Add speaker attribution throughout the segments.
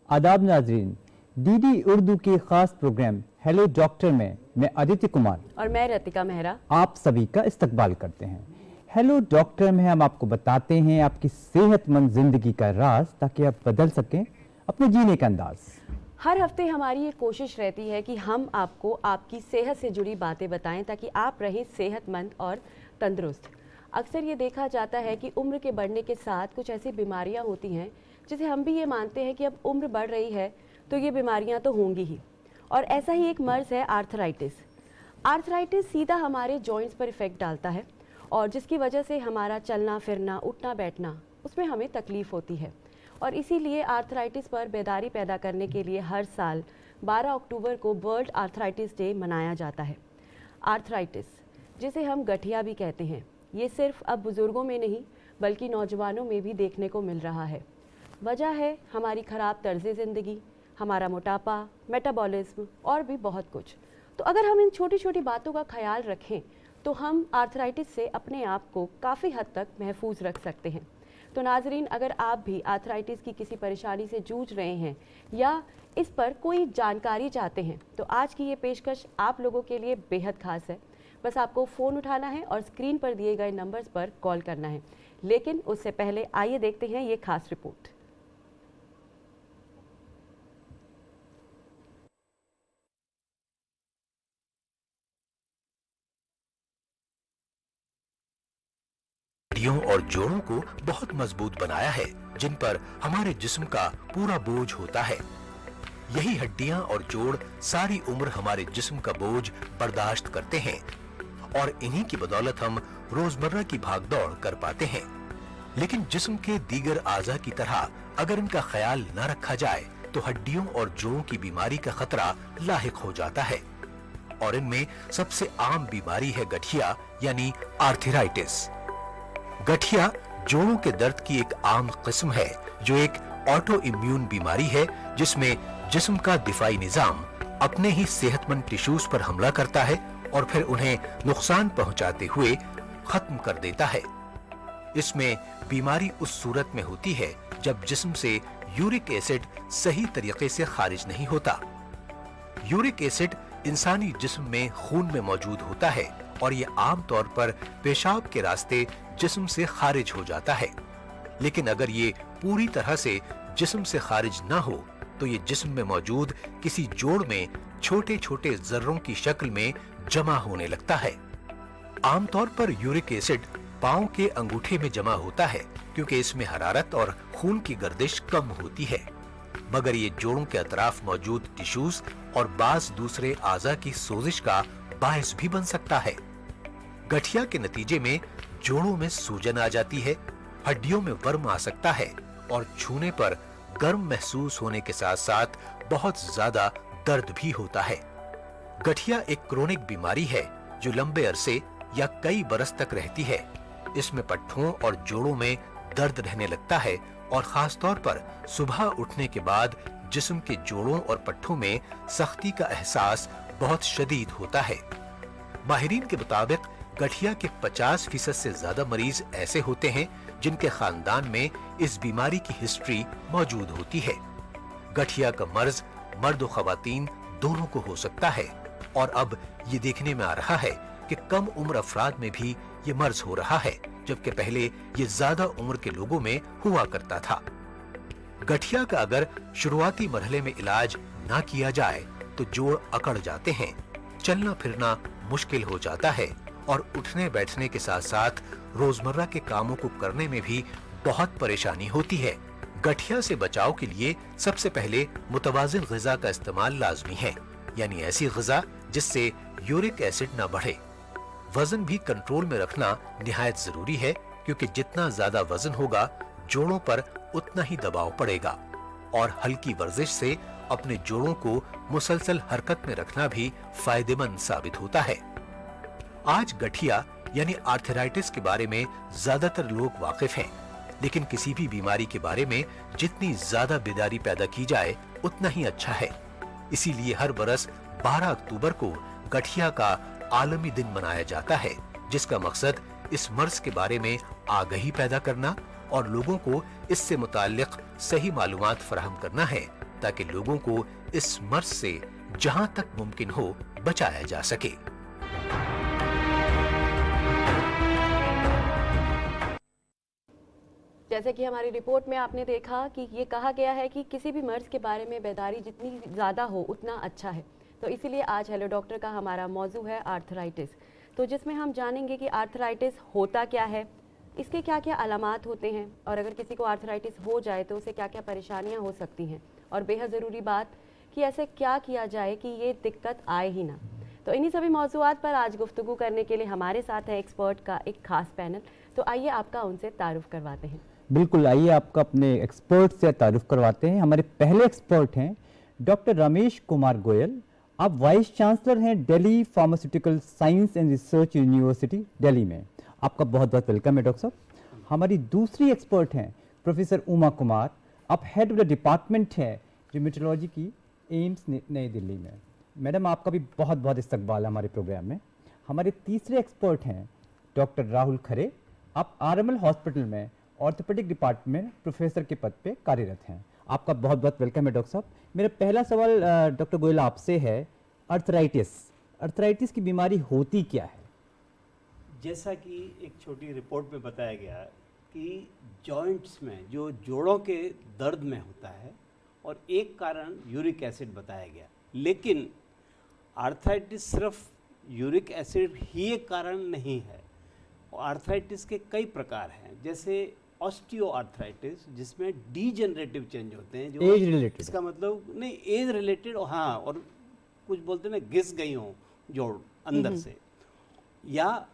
Speaker 1: आदाब नाजरीन, डीडी उर्दू के खास प्रोग्राम हेलो डॉक्टर में मैं आदित्य कुमार
Speaker 2: और मैं रतिका मेहरा
Speaker 1: आप सभी का इस्तकबाल करते हैं। हेलो डॉक्टर में हम आपको बताते हैं आपकी सेहतमंद जिंदगी का राज, ताकि आप बदल सकें अपने जीने का अंदाज।
Speaker 2: हर हफ्ते हमारी ये कोशिश रहती है कि हम आपको आपकी सेहत से जुड़ी बातें बताएं ताकि आप रहें सेहतमंद और तंदुरुस्त। अक्सर ये देखा जाता है कि उम्र के बढ़ने के साथ कुछ ऐसी बीमारियां होती हैं जिसे हम भी ये मानते हैं कि अब उम्र बढ़ रही है तो ये बीमारियां तो होंगी ही। और ऐसा ही एक मर्ज है आर्थराइटिस। आर्थराइटिस सीधा हमारे जॉइंट्स पर इफेक्ट डालता है और जिसकी वजह से हमारा चलना फिरना उठना बैठना उसमें हमें तकलीफ़ होती है। और इसीलिए आर्थराइटिस पर बेदारी पैदा करने के लिए हर साल 12 अक्टूबर को वर्ल्ड आर्थराइटिस डे मनाया जाता है। आर्थराइटिस, जिसे हम गठिया भी कहते हैं, ये सिर्फ अब बुज़ुर्गों में नहीं बल्कि नौजवानों में भी देखने को मिल रहा है। वजह है हमारी ख़राब तर्ज़ ज़िंदगी, हमारा मोटापा, मेटाबॉलिज्म और भी बहुत कुछ। तो अगर हम इन छोटी छोटी बातों का ख्याल रखें तो हम आर्थराइटिस से अपने आप को काफ़ी हद तक महफूज रख सकते हैं। तो नाजरीन, अगर आप भी आर्थराइटिस की किसी परेशानी से जूझ रहे हैं या इस पर कोई जानकारी चाहते हैं तो आज की ये पेशकश आप लोगों के लिए बेहद खास है। बस आपको फ़ोन उठाना है और स्क्रीन पर दिए गए नंबर्स पर कॉल करना है। लेकिन उससे पहले आइए देखते हैं ये खास रिपोर्ट।
Speaker 3: हड्डियों और जोड़ों को बहुत मजबूत बनाया है, जिन पर हमारे जिस्म का पूरा बोझ होता है। यही हड्डियां और जोड़ सारी उम्र हमारे जिस्म का बोझ बर्दाश्त करते हैं और इन्हीं की बदौलत हम रोजमर्रा की भागदौड़ कर पाते हैं। लेकिन जिस्म के दीगर आज़ा की तरह अगर इनका ख्याल न रखा जाए तो हड्डियों और जोड़ों की बीमारी का खतरा लाहिक हो जाता है। और इनमें सबसे आम बीमारी है गठिया यानी आर्थराइटिस। गठिया जोड़ों के दर्द की एक आम किस्म है जो एक ऑटो इम्यून बीमारी है, जिसमें जिस्म का दिफाई निजाम अपने ही सेहतमंद टिश्यूज पर हमला करता है और फिर उन्हें नुकसान पहुंचाते हुए खत्म कर देता है। इसमें बीमारी उस सूरत में होती है जब जिस्म से यूरिक एसिड सही तरीके से खारिज नहीं होता। यूरिक एसिड इंसानी जिस्म में खून में मौजूद होता है और ये आम तौर पर पेशाब के रास्ते जिस्म से खारिज हो जाता है। लेकिन अगर ये पूरी तरह से जिस्म से खारिज ना हो तो ये जिस्म में मौजूद किसी जोड़ में छोटे छोटे जर्रों की शक्ल में जमा होने लगता है। आमतौर पर यूरिक एसिड पांव के अंगूठे में जमा होता है क्योंकि इसमें हरारत और खून की गर्दिश कम होती है, मगर ये जोड़ों के अतराफ मौजूद टिश्यूज और बाज दूसरे आज़ा की सोजिश का बायस भी बन सकता है। गठिया के नतीजे में जोड़ों में सूजन आ जाती है, हड्डियों में वर्म आ सकता है और छूने पर गर्म महसूस होने के साथ साथ बहुत ज्यादा दर्द भी होता है। गठिया एक क्रोनिक बीमारी है जो लंबे अरसे या कई बरस तक रहती है। इसमें पट्ठों और जोड़ों में दर्द रहने लगता है और खास तौर पर सुबह उठने के बाद जिस्म के जोड़ों और पट्ठों में सख्ती का एहसास बहुत शदीद होता है। माहिरीन के मुताबिक गठिया के 50% से ज्यादा मरीज ऐसे होते हैं जिनके खानदान में इस बीमारी की हिस्ट्री मौजूद होती है। गठिया का मर्ज मर्द और खवातीन दोनों को हो सकता है और अब ये देखने में आ रहा है कि कम उम्र अफराद में भी ये मर्ज हो रहा है, जबकि पहले ये ज्यादा उम्र के लोगों में हुआ करता था। गठिया का अगर शुरुआती मरहले में इलाज ना किया जाए तो जोड़ अकड़ जाते हैं, चलना फिरना मुश्किल हो जाता है और उठने बैठने के साथ साथ रोजमर्रा के कामों को करने में भी बहुत परेशानी होती है। गठिया से बचाव के लिए सबसे पहले मुतवाजिन ग़िज़ा का इस्तेमाल लाजमी है, यानी ऐसी ग़िज़ा जिससे यूरिक एसिड न बढ़े। वजन भी कंट्रोल में रखना निहायत जरूरी है क्योंकि जितना ज्यादा वजन होगा जोड़ों पर उतना ही दबाव पड़ेगा और हल्की वर्जिश से अपने जोड़ों को मुसलसल हरकत में रखना भी फायदेमंद साबित होता है। आज गठिया यानी आर्थराइटिस के बारे में ज्यादातर लोग वाकिफ हैं, लेकिन किसी भी बीमारी के बारे में जितनी ज्यादा बेदारी पैदा की जाए उतना ही अच्छा है। इसीलिए हर बरस 12 अक्टूबर को गठिया का आलमी दिन मनाया जाता है, जिसका मकसद इस मर्ज के बारे में आगाही पैदा करना और लोगों को इससे मुताल्लिक सही मालूमात फराहम करना है ताकि लोगों को इस मर्ज से जहां तक मुमकिन हो बचाया जा सके।
Speaker 2: जैसे कि हमारी रिपोर्ट में आपने देखा कि ये कहा गया है कि किसी भी मर्ज के बारे में बेदारी जितनी ज़्यादा हो उतना अच्छा है। तो इसीलिए आज हेलो डॉक्टर का हमारा मौजू है आर्थराइटिस, तो जिसमें हम जानेंगे कि आर्थराइटिस होता क्या है, इसके क्या क्या अलामात होते हैं, और अगर किसी को आर्थराइटिस हो जाए तो उसे क्या क्या परेशानियां हो सकती हैं, और बेहद ज़रूरी बात कि ऐसे क्या किया जाए कि ये दिक्कत आए ही ना। तो इन्हीं सभी मौज़ूआत पर आज गुफ्तगू करने के लिए हमारे साथ है एक्सपर्ट का एक खास पैनल। तो आइए आपका उनसे तारुफ करवाते हैं।
Speaker 1: बिल्कुल, आइए आपका अपने एक्सपर्ट से तारुफ करवाते हैं। हमारे पहले एक्सपर्ट हैं डॉक्टर रमेश कुमार गोयल। आप वाइस चांसलर हैं Delhi pharmaceutical science and research university Delhi में। आपका बहुत बहुत वेलकम है डॉक्टर साहब। हमारी दूसरी एक्सपर्ट हैं प्रोफेसर उमा कुमार। आप हेड ऑफ द डिपार्टमेंट है रिमेटोलॉजी की एम्स नई दिल्ली में। मैडम, आपका भी बहुत बहुत इस्तकबाल है हमारे प्रोग्राम में। हमारे तीसरे एक्सपर्ट हैं डॉक्टर राहुल खरे। आप आरएमएल हॉस्पिटल में ऑर्थोपेडिक डिपार्टमेंट प्रोफेसर के पद पे कार्यरत हैं। आपका बहुत बहुत वेलकम है डॉक्टर साहब। मेरा पहला सवाल डॉक्टर गोयल आपसे है, अर्थराइटिस की बीमारी होती क्या है?
Speaker 4: जैसा कि एक छोटी रिपोर्ट में बताया गया कि जॉइंट्स में जो जोड़ों के दर्द में होता है, और एक कारण यूरिक एसिड बताया गया, लेकिन आर्थराइटिस सिर्फ यूरिक एसिड ही एक कारण नहीं है। आर्थराइटिस के कई प्रकार हैं, जैसे ऑस्टियोआर्थराइटिस जिसमें डीजेनरेटिव चेंज होते हैं, जो
Speaker 1: एज रिलेटेड,
Speaker 4: इसका मतलब नहीं एज रिलेटेड, हाँ, और कुछ बोलते हैं ना घिस गई हों जोड़ अंदर से, या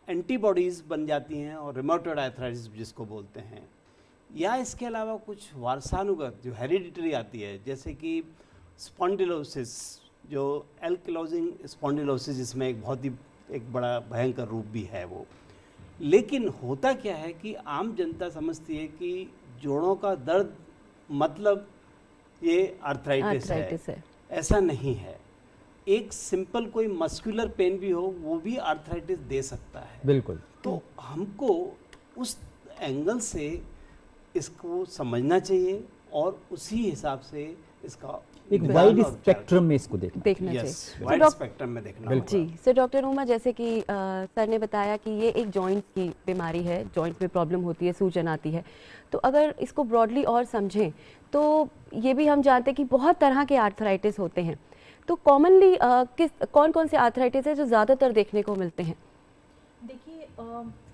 Speaker 4: एंटीबॉडीज़ बन जाती हैं और रिमोटॉइड आर्थराइटिस जिसको बोलते हैं, या इसके अलावा कुछ वारसानुगत जो हेरिडिटरी आती है, जैसे कि स्पॉन्डिलोसिस, जो एल्किलोजिंग स्पॉन्डिलोसिस, जिसमें एक बहुत ही एक बड़ा भयंकर रूप भी है वो। लेकिन होता क्या है कि आम जनता समझती है कि जोड़ों का दर्द मतलब ये आर्थराइटिस है। ऐसा नहीं है। एक सिंपल कोई मस्कुलर पेन भी हो वो भी आर्थराइटिस दे सकता है।
Speaker 1: बिल्कुल।
Speaker 4: तो हमको उस एंगल से इसको समझना चाहिए और उसी हिसाब से इसका
Speaker 1: एक वाइड स्पेक्ट्रम में इसको देखना
Speaker 2: चाहिए।
Speaker 4: वाइड स्पेक्ट्रम में देखना
Speaker 2: जी। सो डॉक्टर उमा, जैसे कि सर ने बताया कि ये एक जॉइंट की बीमारी है, जॉइंट में प्रॉब्लम होती है, सूजन आती है। तो अगर इसको ब्रॉडली और समझें तो ये भी हम जानते हैं कि बहुत तरह के आर्थराइटिस होते हैं। तो कॉमनली कौन कौन से आर्थराइटिस है जो ज़्यादातर देखने को मिलते हैं?
Speaker 5: देखिए,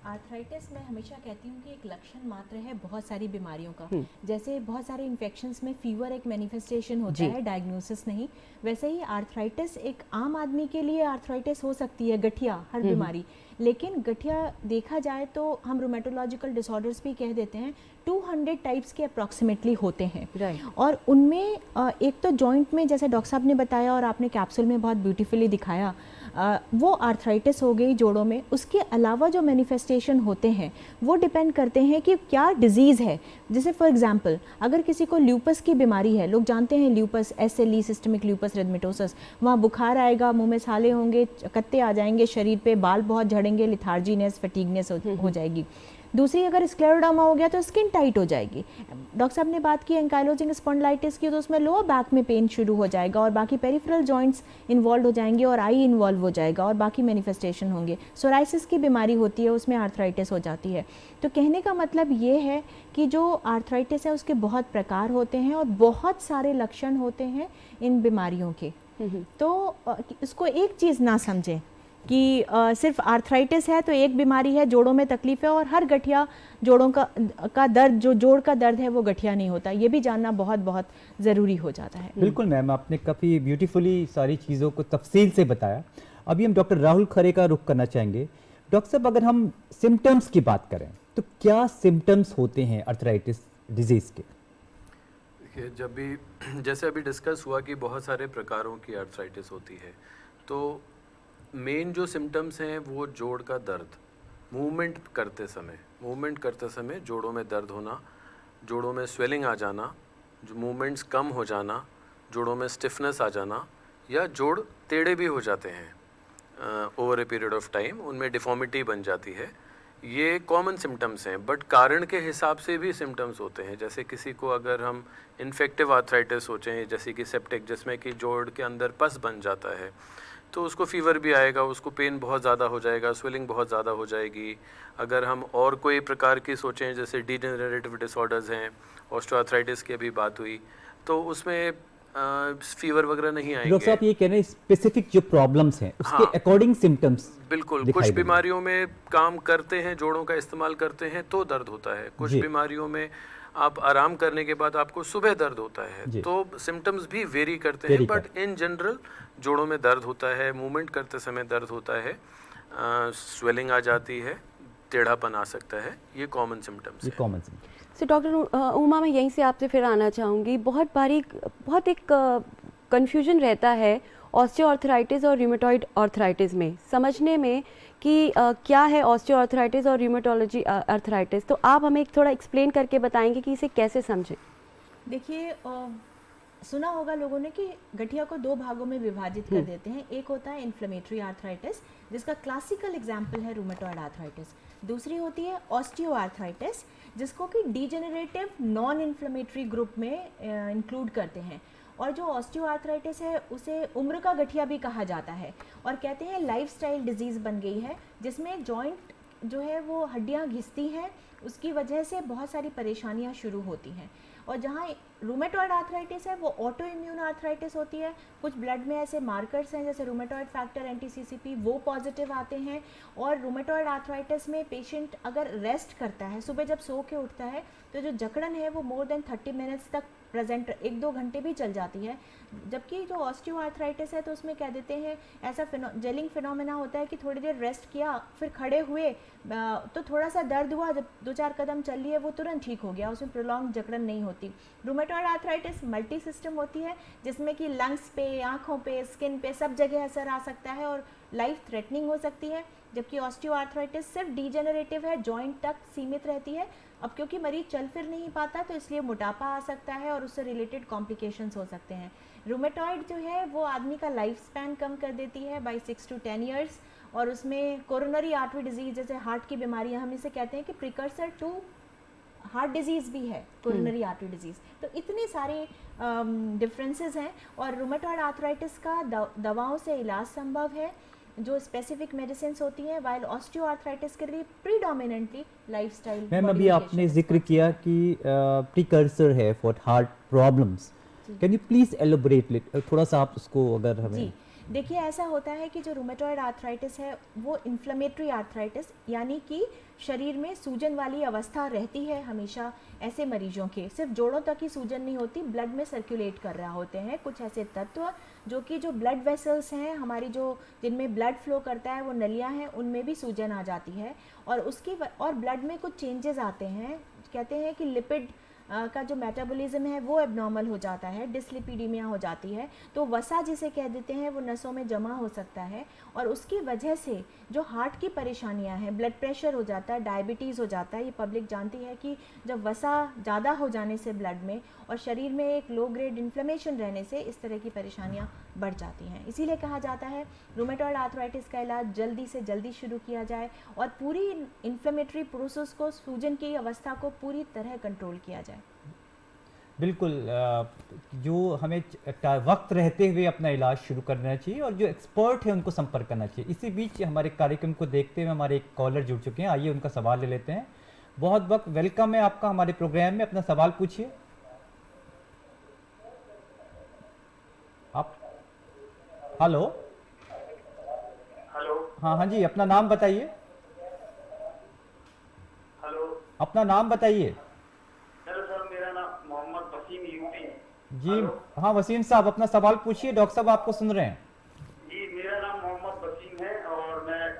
Speaker 5: आर्थराइटिस मैं हमेशा कहती हूँ कि एक लक्षण मात्र है बहुत सारी बीमारियों का। जैसे बहुत सारे इन्फेक्शंस में फीवर एक मैनिफेस्टेशन होता है, डायग्नोसिस नहीं। वैसे ही आर्थराइटिस एक आम आदमी के लिए आर्थराइटिस हो सकती है, गठिया, हर बीमारी। लेकिन गठिया देखा जाए तो हम रोमेटोलॉजिकल डिसऑर्डर्स भी कह देते हैं, 200 टाइप्स के अप्रॉक्सीमेटली होते हैं। और उनमें एक तो जॉइंट में, जैसे डॉक्टर साहब ने बताया और आपने कैप्सूल में बहुत ब्यूटीफुली दिखाया, वो आर्थराइटिस हो गई जोड़ों में। उसके अलावा जो मैनिफेस्टेशन होते हैं वो डिपेंड करते हैं कि क्या डिजीज़ है। जैसे फॉर एग्जांपल अगर किसी को ल्यूपस की बीमारी है, लोग जानते हैं ल्यूपस, SLE, सिस्टमिक ल्यूपस एरिथेमेटोसस, वहाँ बुखार आएगा, मुंह में साले होंगे, कत्ते आ जाएंगे, शरीर पे बाल बहुत झड़ेंगे, लिथार्जीनेस, फटीगनेस हो जाएगी। दूसरी अगर स्क्लेरोडर्मा हो गया तो स्किन टाइट हो जाएगी। डॉक्टर साहब ने बात की एंकाइलोजिंग स्पॉन्डिलाइटिस की, तो उसमें लोअर बैक में पेन शुरू हो जाएगा और बाकी पेरिफेरल जॉइंट्स इन्वॉल्व हो जाएंगे और आई इन्वॉल्व हो जाएगा और बाकी मैनिफेस्टेशन होंगे। सोराइसिस की बीमारी होती है, उसमें आर्थराइटिस हो जाती है। तो कहने का मतलब ये है कि जो आर्थराइटिस है उसके बहुत प्रकार होते हैं और बहुत सारे लक्षण होते हैं इन बीमारियों के। तो इसको एक चीज़ ना समझें कि सिर्फ आर्थराइटिस है तो एक बीमारी है, जोड़ों में तकलीफ है, और हर गठिया जोड़ों का दर्द, जो जोड़ का दर्द है वो गठिया नहीं होता। ये भी जानना बहुत बहुत ज़रूरी हो जाता है।
Speaker 1: बिल्कुल मैम, आपने काफ़ी ब्यूटीफुली सारी चीज़ों को तफसील से बताया। अभी हम डॉक्टर राहुल खरे का रुख करना चाहेंगे। डॉक्टर साहब, अगर हम सिम्टम्स की बात करें तो क्या सिम्टम्स होते हैं आर्थराइटिस डिजीज़ के?
Speaker 6: देखिए, जब भी जैसे अभी डिस्कस हुआ कि बहुत सारे प्रकारों की आर्थराइटिस होती है, तो मेन जो सिम्टम्स हैं वो जोड़ का दर्द, मूवमेंट करते समय जोड़ों में दर्द होना, जोड़ों में स्वेलिंग आ जाना, जो मूवमेंट्स कम हो जाना, जोड़ों में स्टिफनेस आ जाना, या जोड़ टेढ़े भी हो जाते हैं over a period of time, उनमें डिफॉर्मिटी बन जाती है, ये कॉमन सिम्टम्स हैं, बट कारण के हिसाब से भी सिम्टम्स होते हैं। जैसे किसी को अगर हम इन्फेक्टिव आर्थराइटिस सोचें, जैसे कि सेप्टिक, जिसमें कि जोड़ के अंदर पस बन जाता है, तो उसको फीवर भी आएगा, उसको पेन बहुत ज़्यादा हो जाएगा, स्वेलिंग बहुत ज़्यादा हो जाएगी। अगर हम और कोई प्रकार की सोचें, जैसे डिजेनरेटिव डिसऑर्डर्स हैं, ऑस्टियोआर्थराइटिस की अभी बात हुई, तो उसमें फीवर वगैरह नहीं
Speaker 1: डॉक्टर
Speaker 6: आएंगे।
Speaker 1: साहब ये कह रहे हैं स्पेसिफिक जो प्रॉब्लम्स हैं उसके
Speaker 6: हाँ।
Speaker 1: अकॉर्डिंग सिम्टम्स
Speaker 6: बिल्कुल,
Speaker 1: दिखाई
Speaker 6: कुछ
Speaker 1: देंगे।
Speaker 6: बीमारियों में काम करते हैं, जोड़ों का इस्तेमाल करते हैं तो दर्द होता है। कुछ
Speaker 1: जी।
Speaker 6: बीमारियों में आप आराम करने के बाद आपको सुबह दर्द होता
Speaker 1: जी।
Speaker 6: है, तो सिम्टम्स भी वेरी करते
Speaker 1: Vary
Speaker 6: हैं, बट इन जनरल जोड़ों में दर्द होता है, मूवमेंट करते समय दर्द होता है, स्वेलिंग आ जाती है, टेढ़ापन आ सकता है, ये कॉमन सिम्टम्स
Speaker 1: ये
Speaker 6: हैं।
Speaker 1: Common symptoms.
Speaker 2: So doctor Uma, मैं यहीं से आपसे फिर आना चाहूँगी। बहुत एक कन्फ्यूजन रहता है ऑस्टियोआर्थराइटिस और रूमेटॉइड आर्थराइटिस में, समझने में कि क्या है ऑस्टियोआर्थराइटिस और रूमेटोलॉजी आर्थराइटिस। तो आप हमें थोड़ा एक्सप्लेन करके बताएंगे कि इसे कैसे समझें।
Speaker 5: देखिए, सुना होगा लोगों ने कि गठिया को दो भागों में विभाजित कर देते हैं। एक होता है इन्फ्लेमेटरी आर्थराइटिस, जिसका क्लासिकल एग्जाम्पल है रूमेटॉइड आर्थराइटिस। दूसरी होती है ऑस्टियोआर्थराइटिस, जिसको कि डीजेनरेटिव नॉन इन्फ्लेमेटरी ग्रुप में इंक्लूड करते हैं। और जो ऑस्टियोआर्थराइटिस है उसे उम्र का गठिया भी कहा जाता है, और कहते हैं लाइफस्टाइल डिजीज़ बन गई है, जिसमें जॉइंट जो है वो हड्डियां घिसती हैं, उसकी वजह से बहुत सारी परेशानियां शुरू होती हैं। और जहाँ रूमेटॉइड आर्थराइटिस है वो ऑटो इम्यून आर्थराइटिस होती है। कुछ ब्लड में ऐसे मार्कर्स हैं जैसे रूमेटॉइड फैक्टर, एंटी-सीसीपी, वो पॉजिटिव आते हैं। और रूमेटॉइड आर्थराइटिस में पेशेंट अगर रेस्ट करता है, सुबह जब सो के उठता है, तो जो जकड़न है वो मोर देन 30 मिनट्स तक प्रेजेंट, 1-2 घंटे भी चल जाती है। जबकि जो ऑस्टियोआर्थराइटिस है तो उसमें कह देते हैं ऐसा जेलिंग फिनोमेना होता है कि थोड़ी देर रेस्ट किया, फिर खड़े हुए तो थोड़ा सा दर्द हुआ, जब 2-4 कदम चल लिए वो तुरंत ठीक हो गया, उसमें प्रोलॉन्ग जकड़न नहीं होती। रूमेटॉइड आर्थराइटिस मल्टी सिस्टम होती है, जिसमें कि लंग्स पे, आँखों पे, स्किन पे, सब जगह असर आ सकता है और लाइफ थ्रेटनिंग हो सकती है। जबकि ऑस्टियोआर्थराइटिस सिर्फ डीजेनरेटिव है, जॉइंट तक सीमित रहती है। अब क्योंकि मरीज चल फिर नहीं पाता तो इसलिए मोटापा आ सकता है और उससे रिलेटेड कॉम्प्लिकेशंस हो सकते हैं। रूमेटॉइड जो है वो आदमी का लाइफ स्पैन कम कर देती है बाई 6 to 10 ईयर्स, और उसमें कोरोनरी आर्टरी डिजीज जैसे हार्ट की बीमारियां, हम इसे कहते हैं कि प्रिकर्सर टू हार्ट डिजीज़ भी है कोरोनरी आर्टरी डिजीज़। तो इतने सारे डिफरेंसेस हैं, और रूमेटॉइड आर्थराइटिस का दवाओं से इलाज संभव है, जो स्पेसिफिक मेडिसिन होती हैं, वाइल ऑस्टियोआर्थराइटिस के लिए प्रीडोमिनेंटली लाइफस्टाइल।
Speaker 1: मैम अभी आपने जिक्र किया कि प्रिकर्सर है for heart problems, can you please elaborate थोड़ा सा आप उसको अगर हमें।
Speaker 5: जी, देखिए ऐसा होता है कि जो रूमेटॉइड आर्थराइटिस है वो इन्फ्लेमेटरी आर्थराइटिस, यानी कि शरीर में सूजन वाली अवस्था रहती है हमेशा। ऐसे मरीजों के सिर्फ जोड़ों तक ही सूजन नहीं होती, ब्लड में सर्कुलेट कर रहा होते हैं कुछ ऐसे तत्व जो कि जो ब्लड वेसल्स हैं हमारी, जो जिनमें ब्लड फ्लो करता है, वो नलियां हैं, उनमें भी सूजन आ जाती है। और और ब्लड में कुछ चेंजेस आते हैं, कहते हैं कि लिपिड का जो मेटाबॉलिज्म है वो एबनॉर्मल हो जाता है, डिसलिपिडीमिया हो जाती है। तो वसा जिसे कह देते हैं वो नसों में जमा हो सकता है, और उसकी वजह से जो हार्ट की परेशानियां हैं, ब्लड प्रेशर हो जाता है, डायबिटीज़ हो जाता है। ये पब्लिक जानती है कि जब वसा ज़्यादा हो जाने से ब्लड में और शरीर में एक लो ग्रेड इन्फ्लेमेशन रहने से इस तरह की परेशानियां बढ़ जाती हैं। इसीलिए कहा जाता है रूमेटॉइड आर्थराइटिस का इलाज जल्दी से जल्दी शुरू किया जाए और पूरी इन्फ्लेमेटरी प्रोसेस को, सूजन की अवस्था को पूरी तरह कंट्रोल किया जाए।
Speaker 1: बिल्कुल, जो हमें वक्त रहते हुए अपना इलाज शुरू करना चाहिए और जो एक्सपर्ट है उनको संपर्क करना चाहिए। इसी बीच हमारे कार्यक्रम को देखते हुए हमारे एक कॉलर जुड़ चुके हैं, आइए उनका सवाल ले लेते हैं। बहुत बहुत वेलकम है आपका हमारे प्रोग्राम में, अपना सवाल पूछिए आप। Hello
Speaker 7: hello.
Speaker 1: हाँ जी, अपना नाम बताइए।
Speaker 7: हेलो।
Speaker 1: अपना नाम बताइए।
Speaker 7: हेलो सर, मेरा नाम मोहम्मद वसीम यूपी है।
Speaker 1: जी
Speaker 7: हेलो।
Speaker 1: हाँ वसीम साहब, अपना सवाल पूछिए, डॉक्टर साहब आपको सुन रहे हैं।
Speaker 7: जी, मेरा नाम मोहम्मद वसीम है और मैं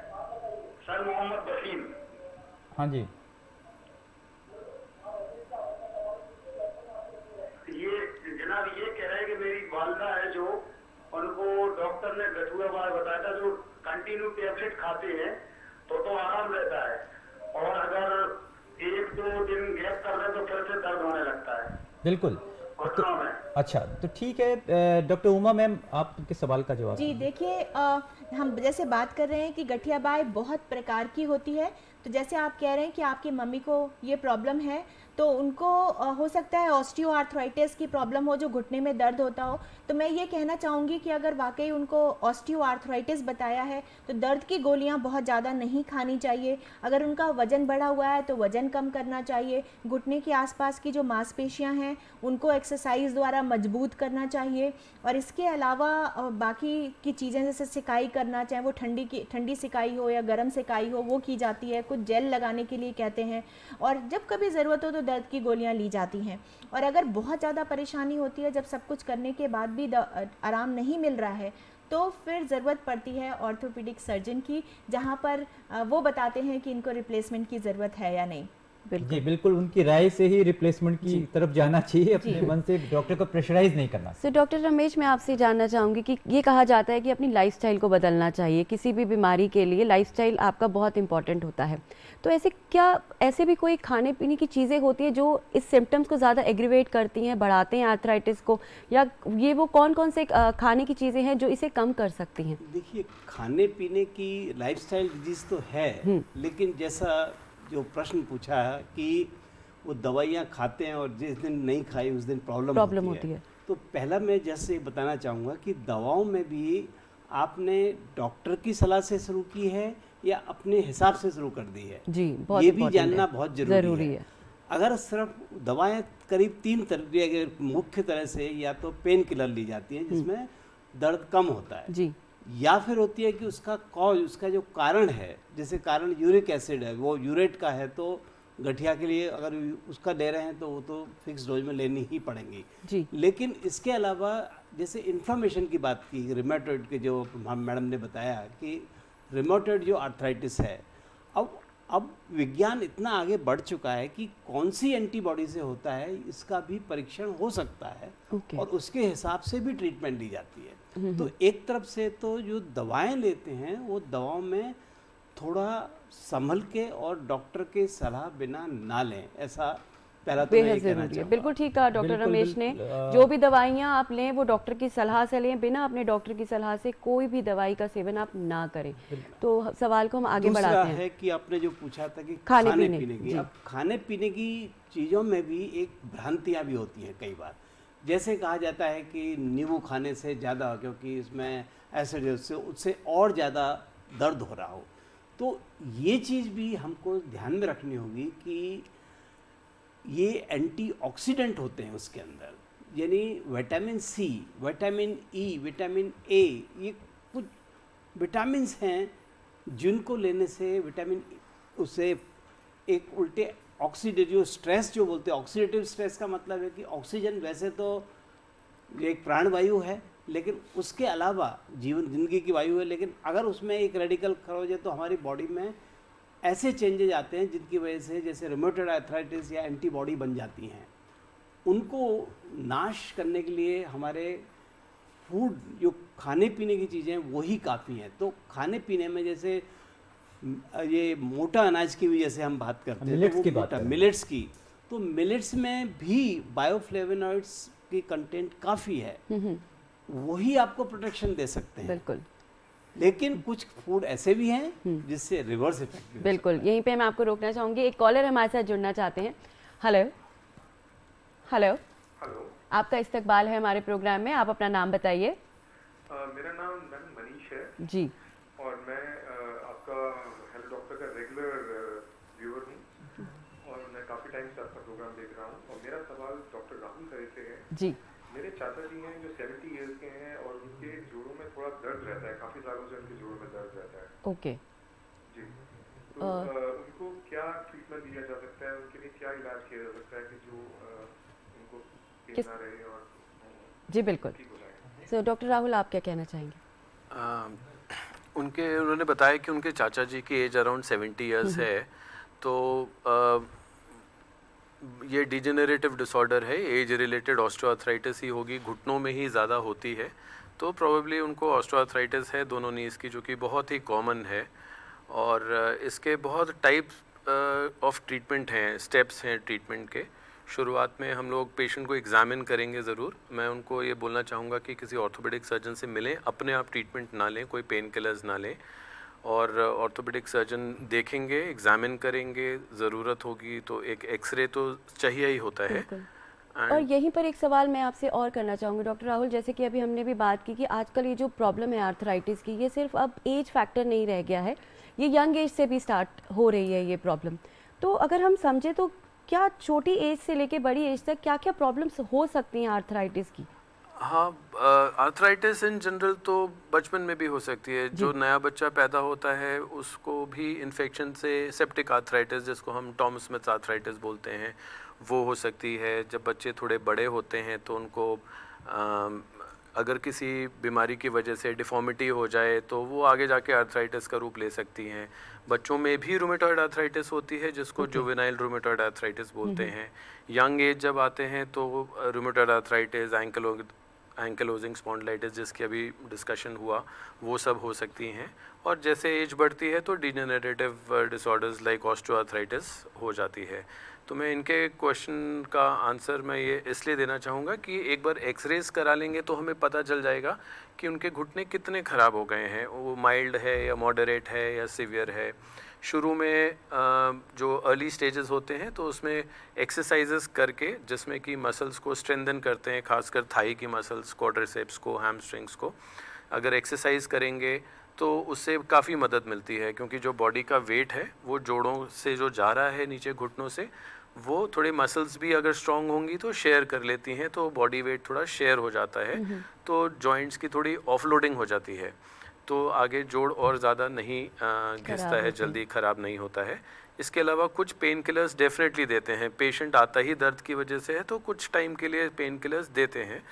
Speaker 7: सर मोहम्मद वसीम।
Speaker 1: हाँ जी,
Speaker 7: ये जनाब ये कह रहे हैं कि मेरी वालदा है जो, उनको डॉक्टर ने गठुआ बार बताया था, जो कंटिन्यू टैबलेट खाते हैं तो आराम रहता है, और अगर 1-2 दिन गैप कर रहे तो फिर से दर्द होने लगता है
Speaker 1: बिल्कुल।
Speaker 7: घुटनों में।
Speaker 1: अच्छा, तो ठीक है डॉक्टर उमा मैम, आपके सवाल का जवाब।
Speaker 5: जी देखिए, हम जैसे बात कर रहे हैं कि गठियाबाई बहुत प्रकार की होती है, तो जैसे आप कह रहे हैं कि आपकी मम्मी को ये प्रॉब्लम है, तो उनको हो सकता है ऑस्टियोआर्थराइटिस की प्रॉब्लम हो, जो घुटने में दर्द होता हो। तो मैं ये कहना चाहूँगी कि अगर वाकई उनको ऑस्टियोआर्थराइटिस बताया है तो दर्द की गोलियां बहुत ज़्यादा नहीं खानी चाहिए। अगर उनका वज़न बढ़ा हुआ है तो वज़न कम करना चाहिए। घुटने के आसपास की जो मांसपेशियां हैं उनको एक्सरसाइज द्वारा मजबूत करना चाहिए। और इसके अलावा बाकी की चीज़ें जैसे सिकाई करना, चाहे वो ठंडी सिकाई हो या गर्म सिकाई हो, वो की जाती है। कुछ जेल लगाने के लिए कहते हैं, और जब कभी ज़रूरत हो तो दर्द की गोलियां ली जाती हैं। और अगर बहुत ज़्यादा परेशानी होती है, जब सब कुछ करने के बाद भी आराम नहीं मिल रहा है, तो फिर ज़रूरत पड़ती है ऑर्थोपेडिक सर्जन की, जहां पर वो बताते हैं कि इनको रिप्लेसमेंट की ज़रूरत है या नहीं।
Speaker 1: जी बिल्कुल, उनकी राय से ही रिप्लेसमेंट की तरफ जाना चाहिए, अपने मन से डॉक्टर को प्रेशराइज नहीं करना।
Speaker 2: सो डॉक्टर रमेश, मैं आपसे जानना चाहूँगी कि ये कहा जाता है कि अपनी लाइफस्टाइल को बदलना चाहिए। किसी भी बीमारी के लिए लाइफस्टाइल आपका बहुत इंपॉर्टेंट होता है। तो ऐसे भी कोई खाने पीने की चीज़ें होती हैं जो इस सिम्टम्स को ज़्यादा एग्रीवेट करती हैं, बढ़ाते हैं आर्थराइटिस को, या ये वो कौन कौन से खाने की चीज़ें हैं जो इसे कम कर सकती हैं?
Speaker 4: देखिए, खाने पीने की लाइफस्टाइल डिजीज तो है, लेकिन जैसा जो प्रश्न पूछा है कि वो दवाइयाँ खाते हैं और जिस दिन नहीं खाई उस दिन प्रॉब्लम होती है। तो पहला मैं जैसे बताना चाहूँगा कि दवाओं में भी आपने डॉक्टर की सलाह से शुरू की है या अपने हिसाब से शुरू कर दी है,
Speaker 2: जी, बहुत
Speaker 4: ये भी जानना बहुत ज़रूरी है।
Speaker 2: है।
Speaker 4: अगर सिर्फ दवाएं करीब 3 तरह मुख्य तरह से, या तो पेन किलर ली जाती हैं जिसमें दर्द कम होता है
Speaker 2: जी,
Speaker 4: या फिर होती है कि उसका कॉज, उसका जो कारण है, जैसे कारण यूरिक एसिड है, वो यूरेट का है, तो गठिया के लिए अगर उसका ले रहे हैं तो वो तो फिक्स डोज में लेनी ही पड़ेंगी
Speaker 2: जी।
Speaker 4: लेकिन इसके अलावा जैसे इन्फ्लेमेशन की बात की, रिमेटॉइड के जो हम मैडम ने बताया कि रिमेटॉइड जो आर्थराइटिस है, अब विज्ञान इतना आगे बढ़ चुका है कि कौन सी एंटीबॉडी से होता है इसका भी परीक्षण हो सकता है और उसके हिसाब से भी ट्रीटमेंट दी जाती है। तो एक तरफ से तो जो दवाएं लेते हैं वो दवाओं में थोड़ा संभल के और डॉक्टर के सलाह बिना ना लें, ऐसा पहला तो मैं
Speaker 2: बेहद
Speaker 4: ये कहना
Speaker 2: जरूरी है।
Speaker 4: चाहूँगा।
Speaker 2: बिल्कुल ठीक कहा डॉक्टर
Speaker 1: बिल्कुल,
Speaker 2: रमेश ने।
Speaker 1: बिल्कुल,
Speaker 2: जो भी दवाइयाँ आप लें वो डॉक्टर की सलाह से लें, बिना अपने डॉक्टर की सलाह से कोई भी दवाई का सेवन आप ना करें। तो सवाल को हम आगे
Speaker 4: दूसरा
Speaker 2: बढ़ाते हैं।
Speaker 4: है कि आपने जो पूछा था कि
Speaker 2: खाने
Speaker 4: खाने
Speaker 2: पीने
Speaker 4: पीने की,
Speaker 2: जी।
Speaker 4: अब खाने पीने की चीज़ों में भी एक भ्रांतियाँ भी होती हैं कई बार। जैसे कहा जाता है कि नींबू खाने से ज़्यादा, क्योंकि इसमें एसिड है, उससे और ज़्यादा दर्द हो रहा हो, तो ये चीज़ भी हमको ध्यान में रखनी होगी कि ये एंटीऑक्सीडेंट होते हैं उसके अंदर, यानी vitamin C, vitamin E, vitamin A, ये कुछ विटामिन्स हैं जिनको लेने से विटामिन उससे एक उल्टे ऑक्सीडेटिव स्ट्रेस जो बोलते हैं, ऑक्सीडेटिव स्ट्रेस का मतलब है कि ऑक्सीजन वैसे तो एक प्राणवायु है, लेकिन उसके अलावा जिंदगी की वायु है, लेकिन अगर उसमें एक रेडिकल खरोच है तो हमारी बॉडी में ऐसे चेंजेज आते हैं जिनकी वजह से जैसे रिमेटॉइड आर्थराइटिस या एंटीबॉडी बन जाती हैं। उनको नाश करने के लिए हमारे फूड, जो खाने पीने की चीज़ें वही काफ़ी हैं। तो खाने पीने में जैसे ये मोटा अनाज की भी जैसे हम बात करते हैं,
Speaker 1: मिलेट्स
Speaker 4: तो वो
Speaker 1: की बात
Speaker 4: मोटा
Speaker 1: करें।
Speaker 4: मिलेट्स की, तो मिलेट्स में भी बायोफ्लेवोनॉइड्स की कंटेंट काफ़ी है, वही आपको प्रोटेक्शन दे सकते हैं।
Speaker 2: बिल्कुल
Speaker 4: लेकिन कुछ फूड ऐसे भी हैं जिससे रिवर्स इफेक्ट भी हो
Speaker 2: बिल्कुल,
Speaker 4: सकता है।
Speaker 2: यहीं पे मैं आपको रोकना चाहूँगी। एक कॉलर हमारे साथ जुड़ना चाहते हैं। हेलो हेलो,
Speaker 8: हेलो,
Speaker 2: आपका इस्तकबाल है हमारे प्रोग्राम में। आप अपना नाम बताइए।
Speaker 8: मेरा नाम मैम मनीष है
Speaker 2: जी
Speaker 8: और मैं आपका हेल्थ डॉक्टर का रेगुलर व्यूअर हूँ और मैं काफ़ी टाइम से आपका प्रोग्राम देख रहा हूँ। और मेरा सवाल डॉक्टर राहुल सर से है।
Speaker 2: जी
Speaker 8: मेरे चाचा जी हैं जो 70 इयर्स के हैं और उनके जोड़ों में थोड़ा दर्द रहता है, काफ़ी सालों से उनके जोड़ों में दर्द रहता है।
Speaker 2: ओके।
Speaker 8: जी, तो उनको क्या ट्रीटमेंट दिया जा सकता है, उनके लिए क्या इलाज किया जा सकता है कि जो उनको पेन ना रहे और
Speaker 2: जी बिल्कुल।
Speaker 8: ठीक हो जाए?
Speaker 2: सो डॉक्टर राहुल, आप क्या कहना चाहेंगे?
Speaker 6: उन्होंने बताया कि उनके चाचा जी की एज अराउंड 70 इयर्स है, तो ये डिजेनरेटिव डिसऑर्डर है, एज रिलेटेड ऑस्टियोआर्थराइटिस ही होगी, घुटनों में ही ज़्यादा होती है, तो प्रोबेबली उनको ऑस्टियोआर्थराइटिस है दोनों नीज़ की, जो कि बहुत ही कॉमन है। और इसके बहुत टाइप्स ऑफ ट्रीटमेंट हैं, स्टेप्स हैं ट्रीटमेंट के। शुरुआत में हम लोग पेशेंट को एग्जामिन करेंगे ज़रूर। मैं उनको ये बोलना चाहूँगा कि किसी ऑर्थोपेडिक सर्जन से मिलें, अपने आप ट्रीटमेंट ना लें, कोई पेन किलर्स ना लें, और ऑर्थोपेडिक सर्जन देखेंगे, एग्जामिन करेंगे, ज़रूरत होगी तो एक एक्सरे तो चाहिए ही होता है।
Speaker 2: और यहीं पर एक सवाल मैं आपसे और करना चाहूँगी डॉक्टर राहुल, जैसे कि अभी हमने भी बात की कि आजकल ये जो प्रॉब्लम है आर्थराइटिस की, ये सिर्फ अब एज फैक्टर नहीं रह गया है, ये यंग एज से भी स्टार्ट हो रही है ये प्रॉब्लम। तो अगर हम समझे तो क्या छोटी एज से लेके बड़ी एज तक क्या क्या प्रॉब्लम्स हो सकती हैं आर्थराइटिस की?
Speaker 6: हाँ, आर्थराइटिस इन जनरल तो बचपन में भी हो सकती है। जो नया बच्चा पैदा होता है उसको भी इन्फेक्शन से सेप्टिक आर्थराइटिस, जिसको हम टॉमस स्मिथ आर्थराइटिस बोलते हैं, वो हो सकती है। जब बच्चे थोड़े बड़े होते हैं तो उनको अगर किसी बीमारी की वजह से डिफॉर्मिटी हो जाए तो वो आगे जाके आर्थराइटिस का रूप ले सकती हैं। बच्चों में भी रूमेटॉइड आर्थराइटिस होती है, जिसको जुवेनाइल रूमेटॉइड आर्थराइटिस बोलते हैं। यंग एज जब आते हैं तो रूमेटॉइड आर्थराइटिस, एंकलोजिंग स्पॉन्डिलाइटिस जिसकी अभी डिस्कशन हुआ, वो सब हो सकती हैं। और जैसे एज बढ़ती है तो डिजेनरेटिव डिसऑर्डर्स लाइक ऑस्टियोआर्थराइटिस हो जाती है। तो मैं इनके क्वेश्चन का आंसर मैं ये इसलिए देना चाहूँगा कि एक बार एक्सरेज करा लेंगे तो हमें पता चल जाएगा कि उनके घुटने कितने ख़राब हो गए हैं, वो माइल्ड है या मॉडरेट है या सिवियर है। शुरू में जो अर्ली स्टेजेस होते हैं तो उसमें एक्सरसाइजेस करके, जिसमें कि मसल्स को स्ट्रेंथन करते हैं, खासकर थाई की मसल्स, क्वाड्रिसेप्स को, हैमस्ट्रिंग्स को, अगर एक्सरसाइज करेंगे तो उससे काफ़ी मदद मिलती है। क्योंकि जो बॉडी का वेट है वो जोड़ों से जो जा रहा है नीचे घुटनों से, वो थोड़े मसल्स भी अगर स्ट्रॉन्ग होंगी तो शेयर कर लेती हैं, तो बॉडी वेट थोड़ा शेयर हो जाता है, तो जॉइंट्स की थोड़ी ऑफलोडिंग हो जाती है, तो आगे जोड़ और ज़्यादा नहीं घिसता है, जल्दी ख़राब नहीं होता है। इसके अलावा कुछ पेन किलर्स डेफिनेटली देते हैं। पेशेंट आता ही दर्द की वजह से है तो कुछ टाइम के लिए पेन किलर्स देते हैं।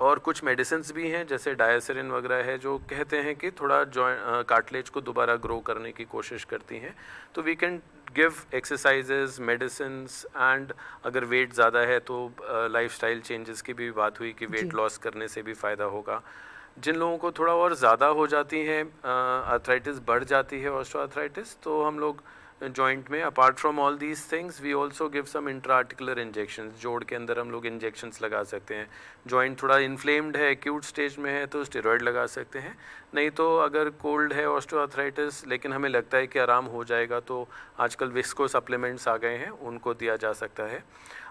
Speaker 6: और कुछ मेडिसिन्स भी हैं जैसे डायसिरिन वगैरह है, जो कहते हैं कि थोड़ा कार्टिलेज को दोबारा ग्रो करने की कोशिश करती हैं। तो we can give exercises, medicines, and अगर वेट ज़्यादा है तो लाइफस्टाइल चेंजेस की भी बात हुई कि वेट लॉस करने से भी फ़ायदा होगा। जिन लोगों को थोड़ा और ज़्यादा हो जाती है, आर्थराइटिस बढ़ जाती है, ऑस्टियोआर्थराइटिस, तो हम लोग जॉइंट में apart from all these things we also give some intraarticular injections. जोड़ के अंदर हम लोग इंजेक्शंस लगा सकते हैं। जॉइंट थोड़ा इन्फ्लेम्ड है, एक्यूट स्टेज में है, तो स्टेरॉयड लगा सकते हैं। नहीं तो अगर कोल्ड है ऑस्टियोआर्थराइटिस लेकिन हमें लगता है कि आराम हो जाएगा, तो आजकल विस्को सप्लीमेंट्स आ गए हैं, उनको दिया जा सकता है।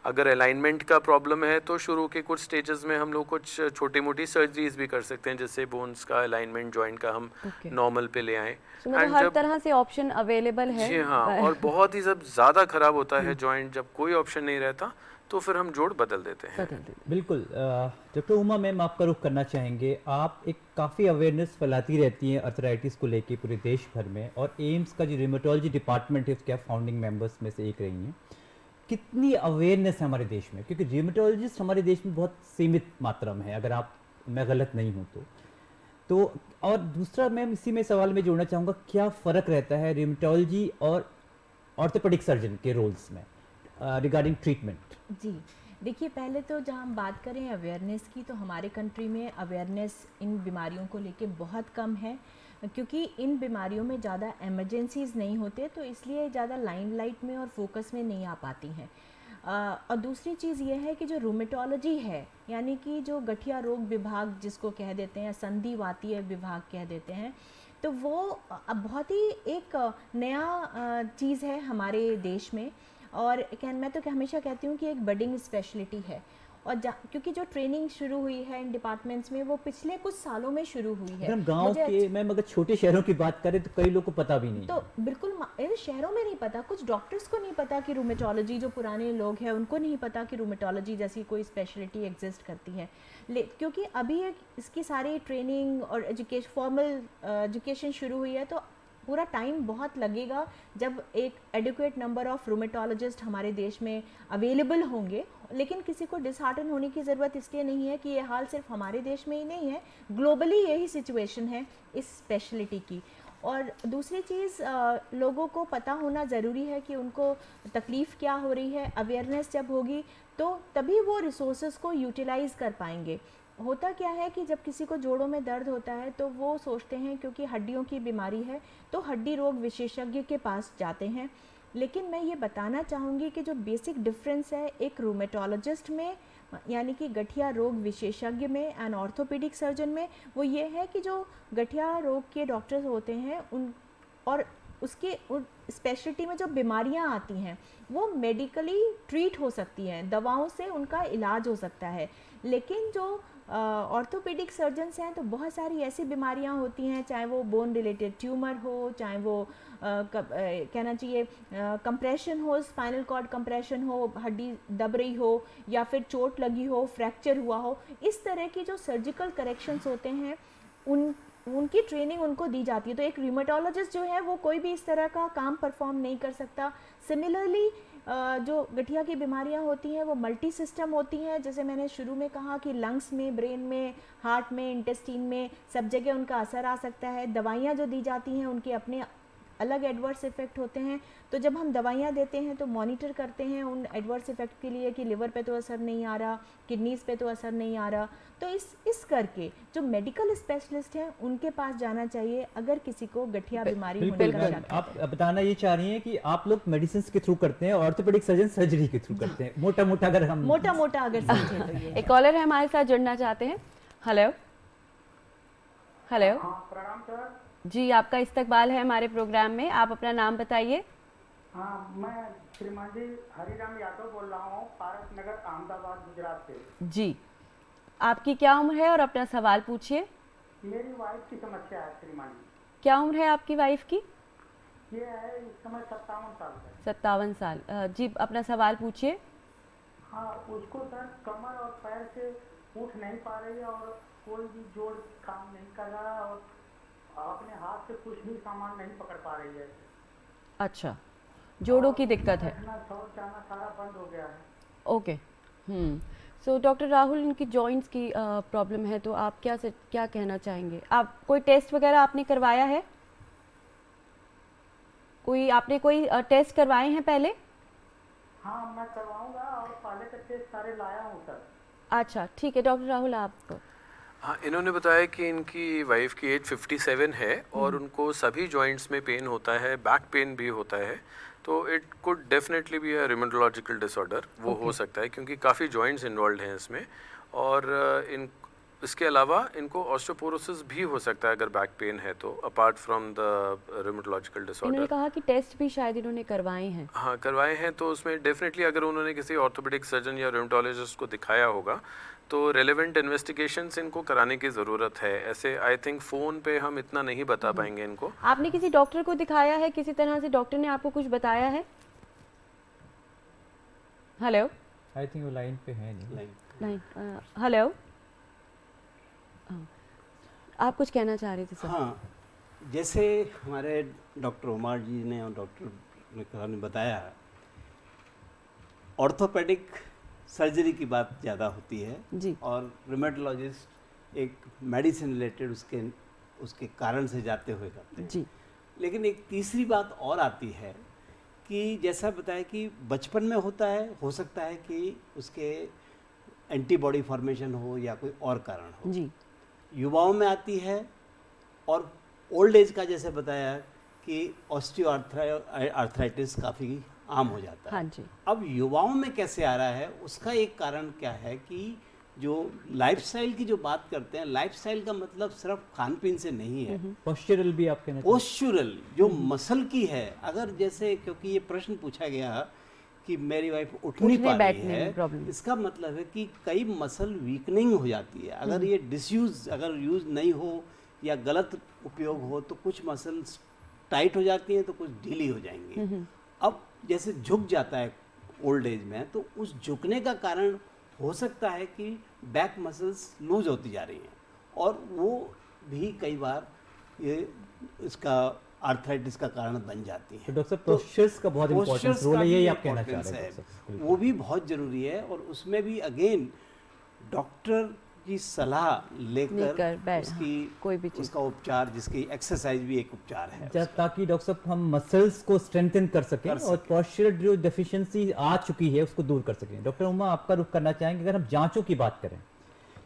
Speaker 6: अगर अलाइनमेंट का प्रॉब्लम है तो शुरू के कुछ स्टेजेस में हम लोग कुछ छोटी मोटी सर्जरीज भी कर सकते हैं, जिससे बोन्स का अलाइनमेंट जॉइंट का हम नॉर्मल पे ले आएँ।
Speaker 2: मतलब हर तरह से ऑप्शन अवेलेबल है।
Speaker 6: जी हाँ, और बहुत ही जब ज़्यादा ख़राब होता है जॉइंट, जब कोई ऑप्शन नहीं रहता, तो फिर हम जोड़ बदल देते हैं।
Speaker 1: बिल्कुल। डॉक्टर उमा मैम, आपका रुख करना चाहेंगे। आप एक काफ़ी अवेयरनेस फैलाती रहती हैं अर्थराइटिस को लेके पूरे देश भर में, और एम्स का जो रिमेटोलॉजी डिपार्टमेंट है उसके आप फाउंडिंग मेंबर्स में से एक रही हैं। कितनी अवेयरनेस है हमारे देश में, क्योंकि रिमेटोलॉजिस्ट हमारे देश में बहुत सीमित मात्रा में है, अगर मैं गलत नहीं हूँ तो। और दूसरा मैम, इसी में सवाल में जोड़ना चाहूँगा, क्या फ़र्क रहता है रिमेटोलॉजी और ऑर्थोपेडिक सर्जन के रोल्स में रिगार्डिंग ट्रीटमेंट?
Speaker 5: जी देखिए, पहले तो जहाँ हम बात करें अवेयरनेस की, तो हमारे कंट्री में अवेयरनेस इन बीमारियों को लेके बहुत कम है, क्योंकि इन बीमारियों में ज़्यादा एमरजेंसीज़ नहीं होते, तो इसलिए ज़्यादा लाइमलाइट में और फोकस में नहीं आ पाती हैं। और दूसरी चीज़ ये है कि जो रूमेटोलॉजी है, यानी कि जो गठिया रोग विभाग जिसको कह देते हैं, संधिवातीय विभाग कह देते हैं, तो वो अब बहुत ही एक नया चीज़ है हमारे देश में। और मैं तो हमेशा कहती हूँ कि एक बडिंग स्पेशलिटी है, और क्योंकि जो ट्रेनिंग शुरू हुई है इन डिपार्टमेंट्स में वो पिछले कुछ सालों में शुरू हुई है।
Speaker 1: हम गांव के, मैं अगर छोटे शहरों की बात करें तो कई लोगों को पता भी नहीं।
Speaker 5: तो बिल्कुल शहरों में नहीं पता, कुछ डॉक्टर्स को नहीं पता कि रूमेटोलॉजी, जो पुराने लोग हैं उनको नहीं पता कि रूमेटोलॉजी जैसी कोई स्पेशलिटी एग्जिस्ट करती है। क्योंकि अभी इसकी सारी ट्रेनिंग और फॉर्मल एजुकेशन शुरू हुई है, तो पूरा टाइम बहुत लगेगा जब एक एडिक्वेट नंबर ऑफ रूमेटोलॉजिस्ट हमारे देश में अवेलेबल होंगे। लेकिन किसी को डिसहार्टन होने की ज़रूरत इसलिए नहीं है कि ये हाल सिर्फ हमारे देश में ही नहीं है, ग्लोबली यही सिचुएशन है इस स्पेशलिटी की। और दूसरी चीज़, लोगों को पता होना ज़रूरी है कि उनको तकलीफ़ क्या हो रही है। अवेयरनेस जब होगी तो तभी वो रिसोर्सेज को यूटिलाइज़ कर पाएंगे। होता क्या है कि जब किसी को जोड़ों में दर्द होता है तो वो सोचते हैं क्योंकि हड्डियों की बीमारी है तो हड्डी रोग विशेषज्ञ के पास जाते हैं, लेकिन मैं ये बताना चाहूँगी कि जो बेसिक डिफरेंस है एक रूमेटोलॉजिस्ट में यानी कि गठिया रोग विशेषज्ञ में एंड ऑर्थोपेडिक सर्जन में, वो ये है कि जो गठिया रोग के डॉक्टर्स होते हैं उन और उसके स्पेशलिटी में जो बीमारियां आती हैं वो मेडिकली ट्रीट हो सकती हैं, दवाओं से उनका इलाज हो सकता है। लेकिन जो ऑर्थोपेडिक सर्जन्स हैं तो बहुत सारी ऐसी बीमारियां होती हैं, चाहे वो बोन रिलेटेड ट्यूमर हो, चाहे वो कहना चाहिए कंप्रेशन हो, स्पाइनल कॉर्ड कंप्रेशन हो, हड्डी दब रही हो या फिर चोट लगी हो, फ्रैक्चर हुआ हो, इस तरह की जो सर्जिकल करेक्शंस होते हैं उनकी ट्रेनिंग उनको दी जाती है। तो एक र्यूमेटोलॉजिस्ट जो है वो कोई भी इस तरह का काम परफॉर्म नहीं कर सकता। सिमिलरली जो गठिया की बीमारियां होती हैं वो मल्टी सिस्टम होती हैं, जैसे मैंने शुरू में कहा कि लंग्स में, ब्रेन में, हार्ट में, इंटेस्टाइन में, सब जगह उनका असर आ सकता है। दवाइयाँ जो दी जाती हैं उनके अपने अलग एडवर्स इफेक्ट होते हैं। तो जब हम दवाइयाँ देते हैं तो मॉनिटर करते हैं उन एडवर्स इफेक्ट के लिए कि लिवर पे तो असर नहीं आ रहा, किडनीज पे तो असर नहीं आ रहा। तो इस करके जो मेडिकल स्पेशलिस्ट हैं उनके पास जाना चाहिए अगर किसी को गठिया बीमारी होने
Speaker 1: बिल्कुल
Speaker 5: का
Speaker 1: मैम,
Speaker 5: शक है।
Speaker 1: आप बताना ये चाह रही हैं कि आप लोग मेडिसिन के थ्रू करते हैं, ऑर्थोपेडिक सर्जन सर्जरी के थ्रू करते हैं, मोटा मोटा अगर हम
Speaker 5: मोटा मोटा अगर समझें तो ये
Speaker 2: एक कॉलर है हमारे साथ जुड़ना चाहते हैं। हेलो हेलो
Speaker 9: प्रणाम सर।
Speaker 2: जी, आपका इस्तकबाल है हमारे प्रोग्राम में, आप अपना नाम बताइए।
Speaker 9: हाँ, मैं श्रीमान जी हरिराम यादव बोल रहा हूँ, पारस नगर, अहमदाबाद, गुजरात से।
Speaker 2: जी, आपकी क्या उम्र है और अपना सवाल पूछिए।
Speaker 9: मेरी वाइफ की समस्या है श्रीमान जी।
Speaker 2: क्या उम्र है आपकी वाइफ की?
Speaker 9: ये है इस समय 57 साल का।
Speaker 2: 57 साल। जी, अपना सवाल पूछिए।
Speaker 9: हाँ, उसको सर कमर और पैर से उठ नहीं पा रही है और कोई भी जोड़ काम नहीं कर रहा है और अपने हाथ से कुछ भी सामान नहीं पकड़ पा रही है।
Speaker 2: अच्छा, जोड़ों की दिक्कत है।
Speaker 9: बैठना, शौच जाना सारा बंद हो गया है।
Speaker 2: ओके। सो डॉक्टर राहुल, इनकी जॉइंट्स की प्रॉब्लम है, तो आप क्या कहना चाहेंगे? आप कोई टेस्ट वगैरह आपने करवाया है? आपने कोई टेस्ट करवाए हैं पहले?
Speaker 9: हाँ, मैं करवाऊंगा और पहले के टेस्ट सारे लाया हूँ सर।
Speaker 2: अच्छा, ठीक है डॉक्टर राहुल, आप।
Speaker 6: हाँ, इन्होंने बताया कि इनकी वाइफ की एज 57 है और उनको सभी जॉइंट्स में पेन होता है, बैक पेन भी होता है। तो it could definitely be a rheumatological disorder, वो हो सकता है क्योंकि काफ़ी जॉइंट्स इन्वॉल्व हैं इसमें। और इसके अलावा इनको ऑस्टियोपोरोसिस भी हो सकता है अगर बैक पेन है तो, अपार्ट फ्रॉम द रिमेटोलॉजिकल
Speaker 2: इन्होंने
Speaker 6: डिसऑर्डर।
Speaker 2: कहा कि टेस्ट भी शायद इन्होंने करवाए हैं।
Speaker 6: हाँ, करवाए हैं, तो उसमें डेफिनेटली अगर उन्होंने किसी ऑर्थोपेडिक सर्जन या रिमेटोलॉजिस्ट को दिखाया होगा तो रेलेवेंट इन्वेस्टिगेशंस इनको कराने की ज़रूरत है। ऐसे आई थिंक फ़ोन पे हम इतना नहीं बता पाएंगे इनको।
Speaker 2: आपने किसी डॉक्टर को दिखाया है? किसी तरह से डॉक्टर ने आपको कुछ बताया है? हेलो,
Speaker 1: आई थिंक वो लाइन पे है नहीं।
Speaker 2: नहीं। हेलो, आप कुछ कहना चाह रहे थे सर?
Speaker 4: हाँ, जैसे हमारे डॉक्टर उमार जी ने और डॉक्टर निकला ने बताया, ऑर्थोपेडिक सर्जरी की बात ज़्यादा होती है
Speaker 2: जी।
Speaker 4: और रिमेटोलॉजिस्ट एक मेडिसिन रिलेटेड उसके कारण से जाते हुए करते हैं
Speaker 2: जी।
Speaker 4: लेकिन एक तीसरी बात और आती है कि जैसा बताया कि बचपन में होता है, हो सकता है कि उसके एंटीबॉडी फॉर्मेशन हो या कोई और कारण हो।
Speaker 2: जी।
Speaker 4: युवाओं में आती है और ओल्ड एज का जैसे बताया कि ऑस्टियोआर्थराइटिस काफ़ी आम हो जाता है।
Speaker 2: हाँ जी।
Speaker 4: अब युवाओं में कैसे आ रहा है, उसका एक कारण क्या है कि जो लाइफस्टाइल की जो बात करते हैं, लाइफस्टाइल का मतलब सिर्फ खान पीन से नहीं है,
Speaker 1: पोस्चरल भी आप कहना चाहते हैं?
Speaker 4: पोस्चरल जो मसल की है। अगर जैसे क्योंकि ये प्रश्न पूछा गया कि मेरी वाइफ उठ नहीं पा रही है, इसका मतलब है कि कई मसल वीकनिंग हो जाती है। अगर ये डिसयूज अगर यूज नहीं हो या गलत उपयोग हो तो कुछ मसल्स टाइट हो जाती हैं तो कुछ ढीली हो जाएंगी। अब जैसे झुक जाता है ओल्ड एज में, तो उस झुकने का कारण हो सकता है कि बैक मसल्स लूज होती जा रही हैं और वो भी कई बार ये इसका आर्थराइटिस का कारण बन जाती है।
Speaker 1: तो डॉक्टर साहब, पोस्चर्स का बहुत इंपॉर्टेंट रोल है, ये आप कहना चाह रहे हैं?
Speaker 4: वो भी बहुत ज़रूरी है और उसमें भी अगेन डॉक्टर की सलाह लेकर उसकी
Speaker 2: कोई भी चीज़,
Speaker 4: उसका उपचार, जिसकी एक्सरसाइज भी एक उपचार है,
Speaker 1: ताकि डॉक्टर साहब हम मसल्स को स्ट्रेंथन कर सकें और पोस्चरल जो डेफिशिएंसी आ चुकी है उसको दूर कर सकें। डॉक्टर उमा, आपका रुख करना चाहेंगे। अगर हम जांचों की बात करें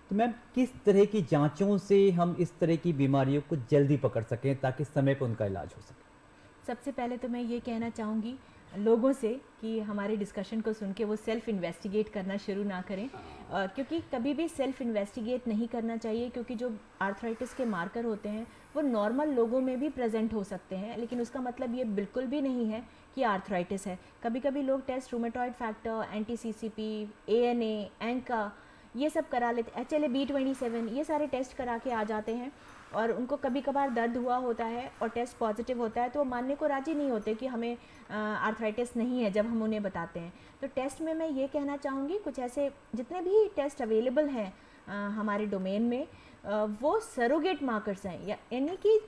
Speaker 1: तो मैम किस तरह की जांचों से हम इस तरह की बीमारियों को जल्दी पकड़ सकें ताकि समय पर उनका इलाज हो सके?
Speaker 5: सबसे पहले तो मैं ये कहना चाहूँगी लोगों से कि हमारे डिस्कशन को सुन के वो सेल्फ इन्वेस्टिगेट करना शुरू ना करें, क्योंकि कभी भी सेल्फ इन्वेस्टिगेट नहीं करना चाहिए, क्योंकि जो आर्थराइटिस के मार्कर होते हैं वो नॉर्मल लोगों में भी प्रेजेंट हो सकते हैं, लेकिन उसका मतलब ये बिल्कुल भी नहीं है कि आर्थराइटिस है। कभी कभी लोग test rheumatoid factor, anti CCP, ANA, ANCA ये सब करा लेते, HLA-B27 ये सारे टेस्ट करा के आ जाते हैं, और उनको कभी कभार दर्द हुआ होता है और टेस्ट पॉजिटिव होता है तो वो मानने को राजी नहीं होते कि हमें आर्थराइटिस नहीं है जब हम उन्हें बताते हैं। तो टेस्ट में मैं ये कहना चाहूँगी, कुछ ऐसे जितने भी टेस्ट अवेलेबल हैं हमारे डोमेन में, वो सरोगेट मार्कर्स हैं, यानी कि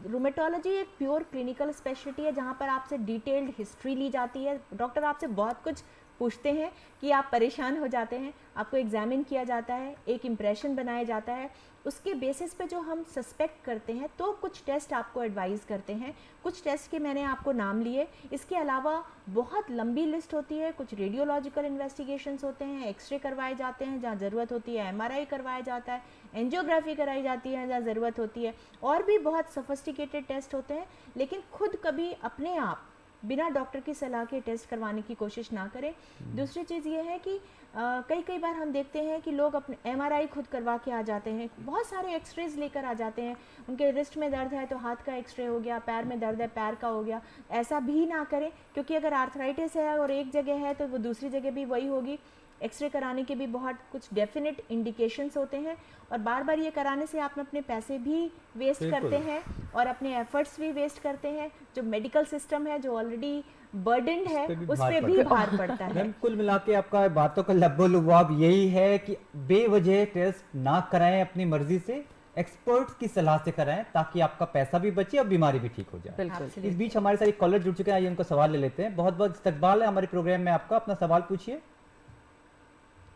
Speaker 5: रूमेटोलॉजी एक प्योर क्लिनिकल स्पेशलिटी है जहाँ पर आपसे डिटेल्ड हिस्ट्री ली जाती है। डॉक्टर आपसे बहुत कुछ पूछते हैं कि आप परेशान हो जाते हैं, आपको एग्जामिन किया जाता है, एक इम्प्रेशन बनाया जाता है, उसके बेसिस पे जो हम सस्पेक्ट करते हैं तो कुछ टेस्ट आपको एडवाइस करते हैं। कुछ टेस्ट के मैंने आपको नाम लिए, इसके अलावा बहुत लंबी लिस्ट होती है। कुछ रेडियोलॉजिकल इन्वेस्टिगेशंस होते हैं, एक्सरे करवाए जाते हैं जहाँ ज़रूरत होती है, MRI करवाया जाता है, एंजियोग्राफी कराई जाती है जहाँ ज़रूरत होती है, और भी बहुत सोफिस्टिकेटेड टेस्ट होते हैं। लेकिन खुद कभी अपने आप बिना डॉक्टर की सलाह के टेस्ट करवाने की कोशिश ना करें। दूसरी चीज़ ये है कि कई बार हम देखते हैं कि लोग अपने MRI खुद करवा के आ जाते हैं, बहुत सारे एक्सरेज लेकर आ जाते हैं, उनके रिस्ट में दर्द है तो हाथ का एक्सरे हो गया, पैर में दर्द है पैर का हो गया। ऐसा भी ना करें, क्योंकि अगर आर्थराइटिस है और एक जगह है तो वो दूसरी जगह भी वही होगी। एक्सरे कराने के भी बहुत कुछ डेफिनेट इंडिकेशंस होते हैं, और बार बार ये कराने से आप अपने पैसे भी वेस्ट करते हैं और अपने एफर्ट्स भी वेस्ट करते हैं। जो मेडिकल सिस्टम है जो ऑलरेडी बर्डनड है उस पर भी भार पड़ता है।
Speaker 1: मैम कुल मिला के आपका बातों का लब्बो-लुबाब यही है कि बेवजह टेस्ट ना कराएं, अपनी मर्जी से एक्सपर्ट्स की सलाह से कराएं, ताकि आपका पैसा भी बचे और बीमारी भी ठीक हो जाए।
Speaker 2: बिल्कुल।
Speaker 1: इस बीच हमारे सारे कॉलर जुड़ चुके हैं, आइए उनको सवाल ले लेते हैं। बहुत बहुत इस्तकबाल है हमारे प्रोग्राम में आपका, अपना सवाल पूछिए।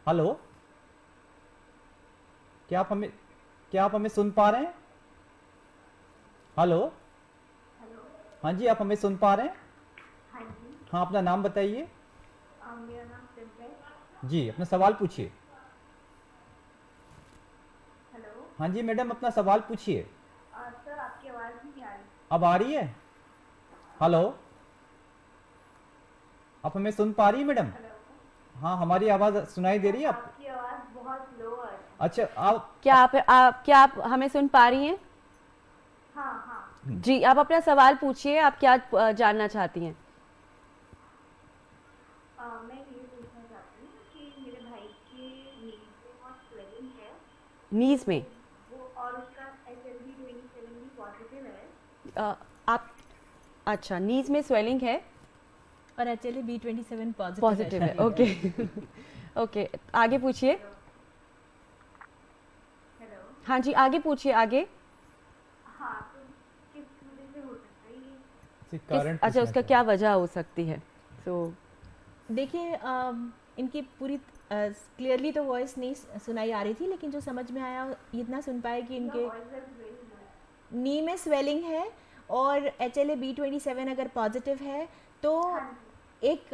Speaker 1: हेलो, क्या आप हमें सुन पा रहे हैं? हेलो, हाँ जी, आप हमें सुन पा रहे हैं?
Speaker 10: हाँ जी।
Speaker 1: हाँ, अपना नाम बताइए।
Speaker 10: मेरा नाम सिम्पल है।
Speaker 1: जी, अपना सवाल पूछिए।
Speaker 10: हेलो।
Speaker 1: हाँ जी मैडम, अपना सवाल पूछिए।
Speaker 10: सर आपकी आवाज़ नहीं आ रही।
Speaker 1: अब आ रही है? हेलो, आप हमें सुन पा रही है मैडम?
Speaker 10: हेलो।
Speaker 1: हाँ, हमारी आवाज सुनाई दे रही है आपको?
Speaker 10: आपकी आवाज़ बहुत लो है।
Speaker 1: अच्छा, आप
Speaker 2: क्या आप हमें सुन पा रही हैं?
Speaker 10: हाँ हाँ।
Speaker 2: जी, आप अपना सवाल पूछिए, आप क्या जानना चाहती हैं?
Speaker 10: मैं ये पूछना चाहती हूँ कि मेरे भाई के नीज में बहुत स्वेलिंग है।
Speaker 2: नीज में?
Speaker 10: वो और उसका HLA-B27 भी पॉजिटिव है।
Speaker 2: आप अच्छा, नीज में स्वेलिंग है
Speaker 5: और HLA-B27
Speaker 2: पॉजिटिव है। ओके ओके, आगे पूछिए।
Speaker 10: हेलो।
Speaker 2: हाँ जी, आगे पूछिए, आगे।
Speaker 10: हाँ, तो किस वजह से हो सकता है ये?
Speaker 2: अच्छा, उसका क्या वजह हो सकती है?
Speaker 5: देखिए, इनकी पूरी क्लियरली तो वॉइस नहीं सुनाई आ रही थी, लेकिन जो समझ में आया इतना सुन पाए कि इनके नी में स्वेलिंग है और HLA-B27 अगर पॉजिटिव है तो एक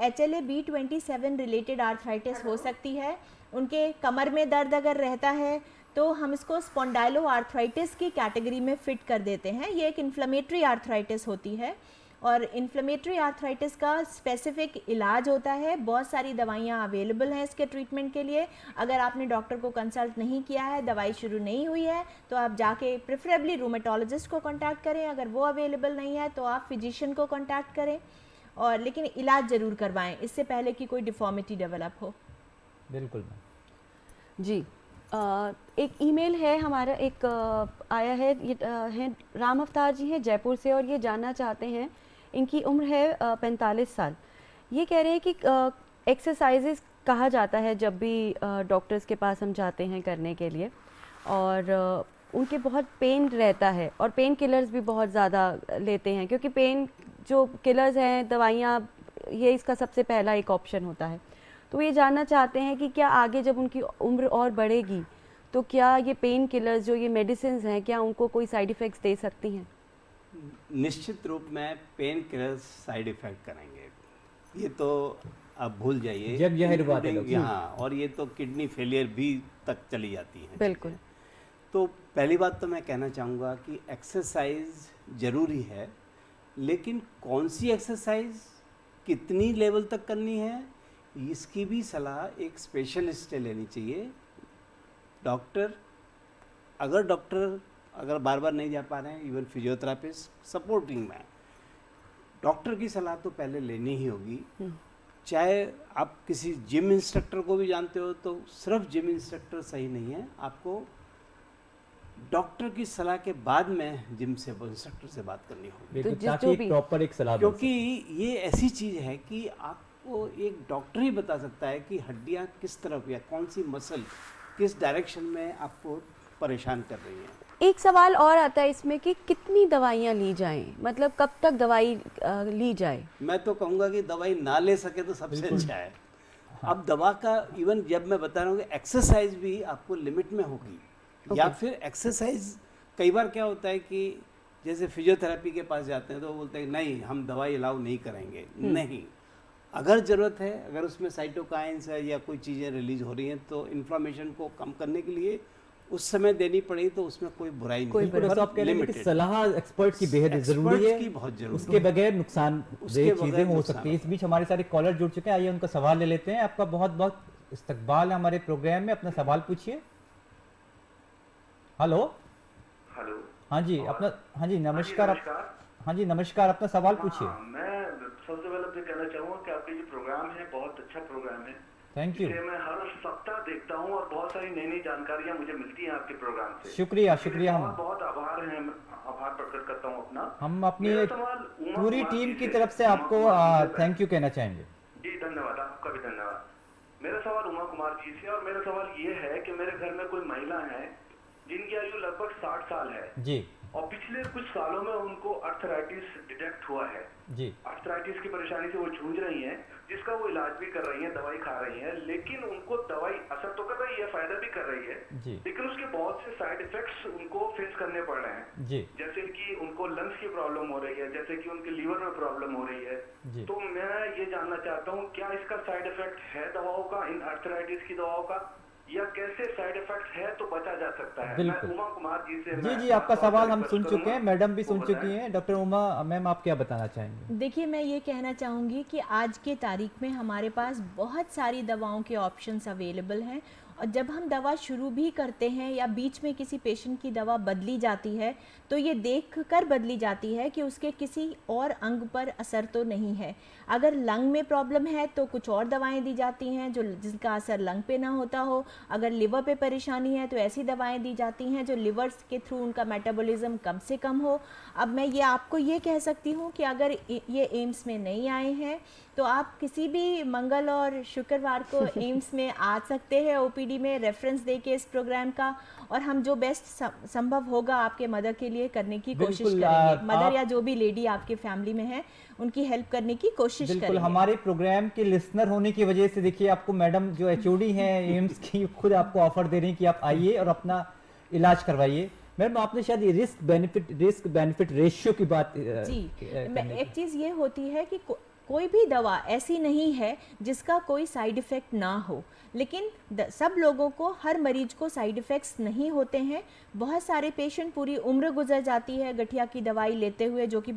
Speaker 5: HLA-B27 रिलेटेड आर्थराइटिस हो सकती है। उनके कमर में दर्द अगर रहता है तो हम इसको स्पॉन्डाइलो आर्थराइटिस की कैटेगरी में फिट कर देते हैं। ये एक इन्फ्लेमेटरी आर्थराइटिस होती है और इन्फ्लेमेटरी आर्थराइटिस का स्पेसिफिक इलाज होता है। बहुत सारी दवाइयाँ अवेलेबल हैं इसके ट्रीटमेंट के लिए। अगर आपने डॉक्टर को कंसल्ट नहीं किया है, दवाई शुरू नहीं हुई है, तो आप जाके प्रेफरेबली रूमेटोलॉजिस्ट को कांटेक्ट करें। अगर वो अवेलेबल नहीं है तो आप फिजिशियन को कांटेक्ट करें, और लेकिन इलाज ज़रूर करवाएं इससे पहले कि कोई डिफॉर्मिटी डेवलप हो।
Speaker 1: बिल्कुल
Speaker 2: जी। एक ईमेल है हमारा, एक आया है, ये है राम अवतार जी हैं जयपुर से, और ये जानना चाहते हैं, इनकी उम्र है 45 साल। ये कह रहे हैं कि एक्सरसाइजेस कहा जाता है जब भी डॉक्टर्स के पास हम जाते हैं करने के लिए, और उनके बहुत पेन रहता है और पेन किलर्स भी बहुत ज़्यादा लेते हैं, क्योंकि पेन जो किलर्स हैं, दवाइयाँ, ये इसका सबसे पहला एक ऑप्शन होता है। तो ये जानना चाहते हैं कि क्या आगे जब उनकी उम्र और बढ़ेगी तो क्या ये पेन किलर्स जो ये मेडिसिन्स हैं, क्या उनको कोई साइड इफ़ेक्ट्स दे सकती हैं?
Speaker 4: निश्चित रूप में पेन किलर्स साइड इफ़ेक्ट करेंगे, ये तो आप भूल जाइए।
Speaker 1: जब जहर बात है।
Speaker 4: हाँ, और ये तो किडनी फेलियर भी तक चली जाती है।
Speaker 2: बिल्कुल।
Speaker 4: तो पहली बात तो मैं कहना चाहूँगा कि एक्सरसाइज ज़रूरी है, लेकिन कौन सी एक्सरसाइज कितनी लेवल तक करनी है, इसकी भी सलाह एक स्पेशलिस्ट से लेनी चाहिए। डॉक्टर अगर बार बार नहीं जा पा रहे हैं, इवन फिजियोथेरापिस्ट सपोर्टिंग में, डॉक्टर की सलाह तो पहले लेनी ही होगी। चाहे आप किसी जिम इंस्ट्रक्टर को भी जानते हो तो सिर्फ जिम इंस्ट्रक्टर सही नहीं है, आपको डॉक्टर की सलाह के बाद में जिम से इंस्ट्रक्टर से बात करनी होगी,
Speaker 1: बिल्कुल,
Speaker 2: जिस
Speaker 1: ताकि
Speaker 2: जो
Speaker 1: एक
Speaker 2: भी-
Speaker 1: प्रॉपर एक सलाह मिल
Speaker 4: क्योंकि ये ऐसी चीज़ है कि आपको एक डॉक्टर ही बता सकता है कि हड्डियाँ किस तरफ या कौन सी मसल किस डायरेक्शन में आपको परेशान कर रही हैं।
Speaker 2: एक सवाल और आता है इसमें कि कितनी दवाइयाँ ली जाएं, मतलब कब तक दवाई ली जाए?
Speaker 4: मैं तो कहूँगा कि दवाई ना ले सके तो सबसे अच्छा है। अब दवा का इवन जब मैं बता रहा हूँ कि एक्सरसाइज भी आपको लिमिट में होगी, या फिर एक्सरसाइज कई बार क्या होता है कि जैसे फिजियोथेरेपी के पास जाते हैं तो वो बोलते हैं नहीं हम दवाई अलाउ नहीं करेंगे। नहीं, अगर ज़रूरत है, अगर उसमें साइटोकाइंस है या कोई चीज़ें रिलीज हो रही हैं तो इन्फ्लामेशन को कम करने के लिए उस समय देनी पड़ेगी, तो उसमें कोई बुराई नहीं
Speaker 1: बिल्कुल,
Speaker 4: है।
Speaker 1: तो आप कह रहे हैं कि
Speaker 4: Limited।
Speaker 1: सलाह एक्सपर्ट की बेहद ज़रूरी
Speaker 4: Experts
Speaker 1: है,
Speaker 4: की बहुत ज़रूरी
Speaker 1: उसके बगैर नुकसान
Speaker 4: उसके
Speaker 1: ये
Speaker 4: बगैर
Speaker 1: चीज़ें हो
Speaker 4: नुकसान
Speaker 1: सकती हैं। इस बीच हमारे सारे कॉलर जुड़ चुके हैं, आइए उनका सवाल ले लेते हैं। आपका बहुत बहुत इस्तकबाल है हमारे प्रोग्राम में, अपना सवाल पूछिए। हेलो।
Speaker 7: हेलो।
Speaker 1: हाँ जी, अपना, हाँ जी नमस्कार, हाँ जी नमस्कार, अपना सवाल पूछिए।
Speaker 7: मैं सबसे पहले तो कहना चाहूँगा कि आपके जो प्रोग्राम है बहुत अच्छा प्रोग्राम है।
Speaker 1: थैंक यू,
Speaker 7: इसे मैं हर सप्ताह देखता हूँ और बहुत सारी नई नई जानकारियाँ मुझे मिलती हैं आपके प्रोग्राम से।
Speaker 1: शुक्रिया
Speaker 7: इसके लिए
Speaker 1: शुक्रिया।
Speaker 7: बहुत बहुत आभार प्रकट करता हूँ अपना।
Speaker 1: हम अपनी
Speaker 7: मेरा सवाल उमा
Speaker 1: पूरी
Speaker 7: कुमार
Speaker 1: टीम
Speaker 7: जी
Speaker 1: की
Speaker 7: से-
Speaker 1: तरफ से
Speaker 7: उमा
Speaker 1: आपको
Speaker 7: कुमार जी से
Speaker 1: थैंक यू कहना चाहेंगे।
Speaker 7: जी धन्यवाद, आपका भी धन्यवाद। मेरा सवाल उमा कुमार जी से, और मेरा सवाल ये है कि मेरे घर में कोई महिला है जिनकी आयु लगभग 60 साल है
Speaker 1: जी
Speaker 7: और पिछले कुछ सालों में उनको अर्थराइटिस डिटेक्ट हुआ है।
Speaker 1: जी,
Speaker 7: अर्थराइटिस की परेशानी से वो जूझ रही हैं, जिसका वो इलाज भी कर रही हैं, दवाई खा रही हैं, लेकिन उनको दवाई असर तो कर रही है, फायदा भी कर रही है,
Speaker 1: जी
Speaker 7: लेकिन उसके बहुत से साइड इफेक्ट्स उनको फेस करने पड़ रहे हैं।
Speaker 1: जी
Speaker 7: जैसे कि उनको लंग्स की प्रॉब्लम हो रही है, जैसे कि उनके लीवर में प्रॉब्लम हो रही है।
Speaker 1: जी।
Speaker 7: तो मैं ये जानना चाहता हूँ क्या इसका साइड इफेक्ट है दवाओं का, इन अर्थराइटिस की दवाओं का, या कैसे साइड इफेक्ट है तो बचा जा सकता है?
Speaker 1: बिल्कुल।
Speaker 7: मैं उमा कुमार जी से
Speaker 1: जी
Speaker 7: मैं
Speaker 1: जी, आपका
Speaker 7: आपका
Speaker 1: सवाल हम
Speaker 7: रिक्वेस्ट
Speaker 1: सुन चुके
Speaker 7: करूंगा,
Speaker 1: हैं, मैडम भी
Speaker 7: वो
Speaker 1: सुन
Speaker 7: बताएं।
Speaker 1: चुकी हैं। डॉक्टर उमा मैम, आप क्या बताना चाहेंगे?
Speaker 5: देखिए, मैं ये कहना चाहूँगी कि आज के तारीख में हमारे पास बहुत सारी दवाओं के ऑप्शंस अवेलेबल हैं, और जब हम दवा शुरू भी करते हैं या बीच में किसी पेशेंट की दवा बदली जाती है तो ये देख कर बदली जाती है कि उसके किसी और अंग पर असर तो नहीं है। अगर लंग में प्रॉब्लम है तो कुछ और दवाएं दी जाती हैं जो जिसका असर लंग पे ना होता हो। अगर लिवर पे परेशानी है तो ऐसी दवाएं दी जाती हैं जो लिवर्स के थ्रू उनका मेटाबॉलिज्म कम से कम हो। अब मैं ये आपको ये कह सकती हूँ कि अगर ये एम्स में नहीं आए हैं तो आप किसी भी मंगल और शुक्रवार को एम्स में आ सकते हैं ओपीडी में रेफरेंस दे के इस प्रोग्राम का, और हम जो बेस्ट संभव होगा आपके मदर के लिए करने की कोशिश
Speaker 1: बिल्कुल,
Speaker 5: करेंगे। मदर
Speaker 1: आप-
Speaker 5: या जो भी लेडी आपके फैमिली में है उनकी हेल्प करने की कोशिश
Speaker 1: बिल्कुल,
Speaker 5: करेंगे।
Speaker 1: हमारे प्रोग्राम के लिसनर होने की वजह से देखिए, आपको मैडम जो एचओडी हैं एम्स की खुद आपको ऑफर दे रही हैं कि आप आइए और अपना इलाज करवाइए। मैडम, आपने शायद ये रिस्क बेनिफिट रेशियो की बात
Speaker 5: जी,
Speaker 1: करने की-
Speaker 5: एक चीज़ ये होती है कि कोई भी दवा ऐसी नहीं है जिसका कोई साइड इफ़ेक्ट ना हो, लेकिन सब लोगों को, हर मरीज को साइड इफ़ेक्ट्स नहीं होते हैं। बहुत सारे पेशेंट पूरी उम्र गुजर जाती है गठिया की दवाई लेते हुए, जो कि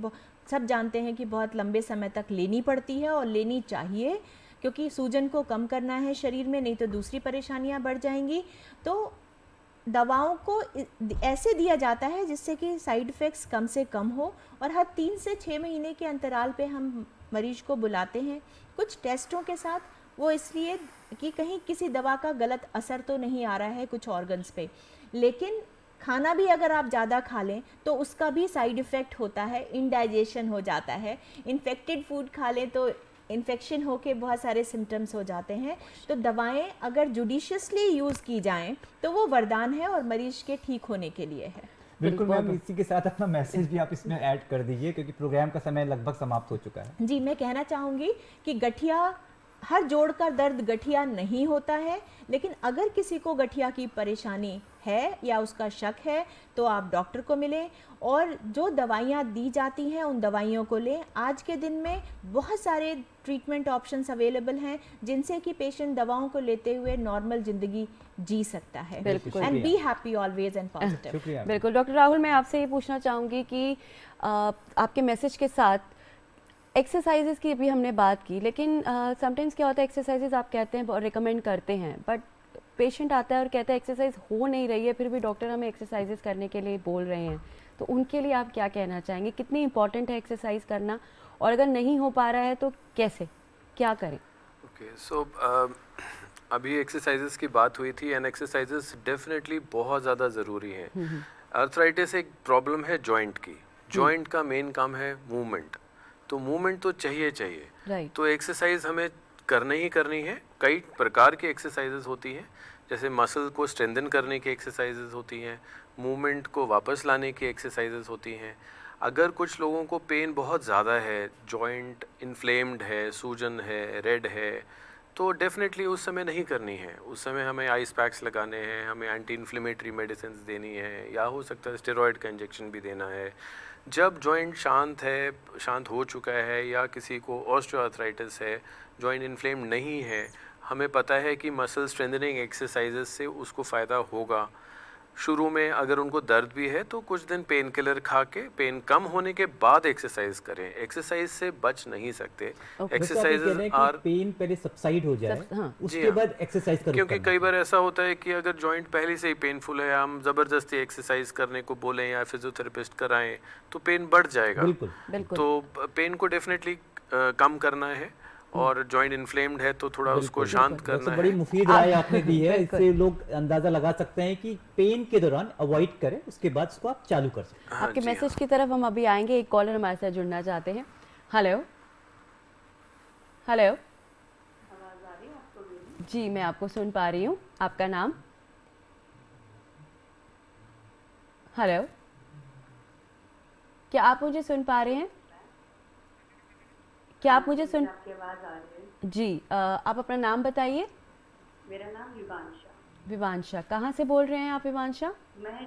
Speaker 5: सब जानते हैं कि बहुत लंबे समय तक लेनी पड़ती है और लेनी चाहिए, क्योंकि सूजन को कम करना है शरीर में, नहीं तो दूसरी परेशानियां बढ़ जाएंगी। तो दवाओं को ऐसे दिया जाता है जिससे कि साइड इफ़ेक्ट्स कम से कम हो, और हर 3 से 6 महीने के अंतराल पे हम मरीज को बुलाते हैं कुछ टेस्टों के साथ। वो इसलिए कि कहीं किसी दवा का गलत असर तो नहीं आ रहा है कुछ ऑर्गन्स पे। लेकिन खाना भी अगर आप ज़्यादा खा लें तो उसका भी साइड इफ़ेक्ट होता है, इंडाइजेशन हो जाता है। इन्फेक्टेड फूड खा लें तो इन्फेक्शन होके बहुत सारे सिम्टम्स हो जाते हैं। तो दवाएं अगर जुडिशियसली यूज़ की जाएं तो वो वरदान है और मरीज के ठीक होने के लिए है।
Speaker 1: बिल्कुल मैम, इसी के साथ अपना मैसेज भी आप इसमें ऐड कर दीजिए, क्योंकि प्रोग्राम का समय लगभग समाप्त हो चुका है।
Speaker 5: जी, मैं कहना चाहूँगी कि गठिया, हर जोड़ का दर्द गठिया नहीं होता है, लेकिन अगर किसी को गठिया की परेशानी है या उसका शक है तो आप डॉक्टर को मिलें, और जो दवाइयाँ दी जाती हैं उन दवाइयों को लें। आज के दिन में बहुत सारे ट्रीटमेंट ऑप्शंस अवेलेबल हैं जिनसे कि पेशेंट दवाओं को लेते हुए नॉर्मल ज़िंदगी जी सकता है।
Speaker 2: बिल्कुल।
Speaker 5: And be happy always and positive.
Speaker 1: शुक्रिया।
Speaker 2: बिल्कुल। डॉक्टर राहुल, मैं आपसे ये पूछना चाहूँगी कि आपके मैसेज के साथ एक्सरसाइजेज की अभी हमने बात की, लेकिन समटाइम्स क्या होता है, एक्सरसाइजेज आप कहते हैं और रिकमेंड करते हैं, बट पेशेंट आता है और कहता है एक्सरसाइज हो नहीं रही है, फिर भी डॉक्टर हमें एक्सरसाइजेज करने के लिए बोल रहे हैं, तो उनके लिए आप क्या कहना चाहेंगे? कितनी इंपॉर्टेंट है एक्सरसाइज करना, और अगर नहीं हो पा रहा है तो कैसे, क्या करें?
Speaker 6: ओके, सो अभी एक्सरसाइजेस की बात हुई थी, एंड एक्सरसाइजेस डेफिनेटली बहुत ज़्यादा ज़रूरी हैं। अर्थराइटिस एक प्रॉब्लम है जॉइंट की। जॉइंट का मेन काम है मूवमेंट, तो मूवमेंट तो चाहिए चाहिए। तो एक्सरसाइज हमें करनी ही करनी है। कई प्रकार की एक्सरसाइजेज होती हैं, जैसे मसल को स्ट्रेंथन करने की एक्सरसाइजेज होती हैं, मूवमेंट को वापस लाने की एक्सरसाइजेज होती हैं। अगर कुछ लोगों को पेन बहुत ज़्यादा है, जॉइंट इन्फ्लेम्ड है, सूजन है, रेड है, तो डेफिनेटली उस समय नहीं करनी है। उस समय हमें आइस पैक्स लगाने हैं, हमें एंटी इन्फ्लेमेटरी मेडिसिन देनी है, या हो सकता है स्टेरॉयड का इंजेक्शन भी देना है। जब जॉइंट शांत हो चुका है, या किसी को ऑस्टियोआर्थराइटिस है, जॉइंट इन्फ्लेम्ड नहीं है, हमें पता है कि मसल स्ट्रेंथनिंग एक्सरसाइजेस से उसको फ़ायदा होगा। शुरू में अगर उनको दर्द भी है तो कुछ दिन पेन किलर खा के पेन कम होने के बाद एक्सरसाइज करें। एक्सरसाइज से बच नहीं सकते।
Speaker 1: एक्सरसाइजेज आर पेन पहले सबसाइड हो जाए, उसके बाद एक्सरसाइज करो।
Speaker 6: क्योंकि कई बार ऐसा होता है कि अगर जॉइंट पहले से ही पेनफुल है, हम ज़बरदस्ती एक्सरसाइज करने को बोलें या फिजियोथेरेपिस्ट कराएं तो पेन बढ़ जाएगा।
Speaker 1: बिल्कुल।
Speaker 6: तो पेन को डेफिनेटली कम करना है, और जॉइंट इन्फ्लेम्ड है तो थोड़ा उसको शांत करना है।
Speaker 1: बड़ी मुफीद राय आपने दी है, इससे लोग अंदाजा लगा सकते हैं कि पेन के दौरान अवॉइड करें, उसके बाद उसको आप चालू कर सकते हैं।
Speaker 2: आपके मैसेज की तरफ हम अभी आएंगे। एक कॉलर हमारे साथ जुड़ना चाहते हैं। हेलो हेलो जी, मैं आपको सुन पा रही हूँ। आपका नाम? हेलो, क्या आप मुझे सुन पा रहे हैं? क्या आप मुझे सुन?
Speaker 10: आपकी आवाज आ रही है
Speaker 2: जी, आप अपना नाम बताइए।
Speaker 10: मेरा नाम विवांशा।
Speaker 2: विवांशा, कहाँ से बोल रहे हैं आप विवांशा?
Speaker 10: मैं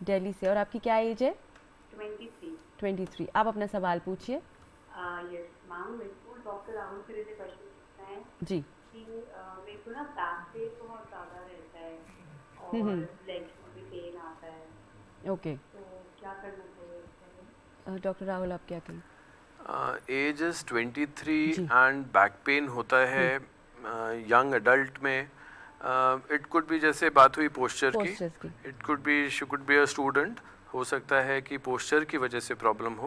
Speaker 2: दिल्ली से। और आपकी क्या एज है?
Speaker 10: 23।
Speaker 2: 23। आप अपना सवाल पूछिए।
Speaker 10: यस मैम, मेरे को डॉक्टर राहुल से रिलेटेड क्वेश्चन पूछना है
Speaker 2: जी।
Speaker 10: कि मेरे को ना बैक पेन बहुत ज़्यादा रहता है और लेग्स में भी पेन आता है।
Speaker 2: ओके,
Speaker 10: तो क्या करना चाहिए?
Speaker 2: डॉक्टर राहुल आप क्या कहें?
Speaker 6: Age is 23 and back pain होता है यंग अडल्ट में। इट कुड बी, जैसे बात हुई पोस्चर की, it could be, she could be a student. हो सकता है कि पोस्चर की वजह से प्रॉब्लम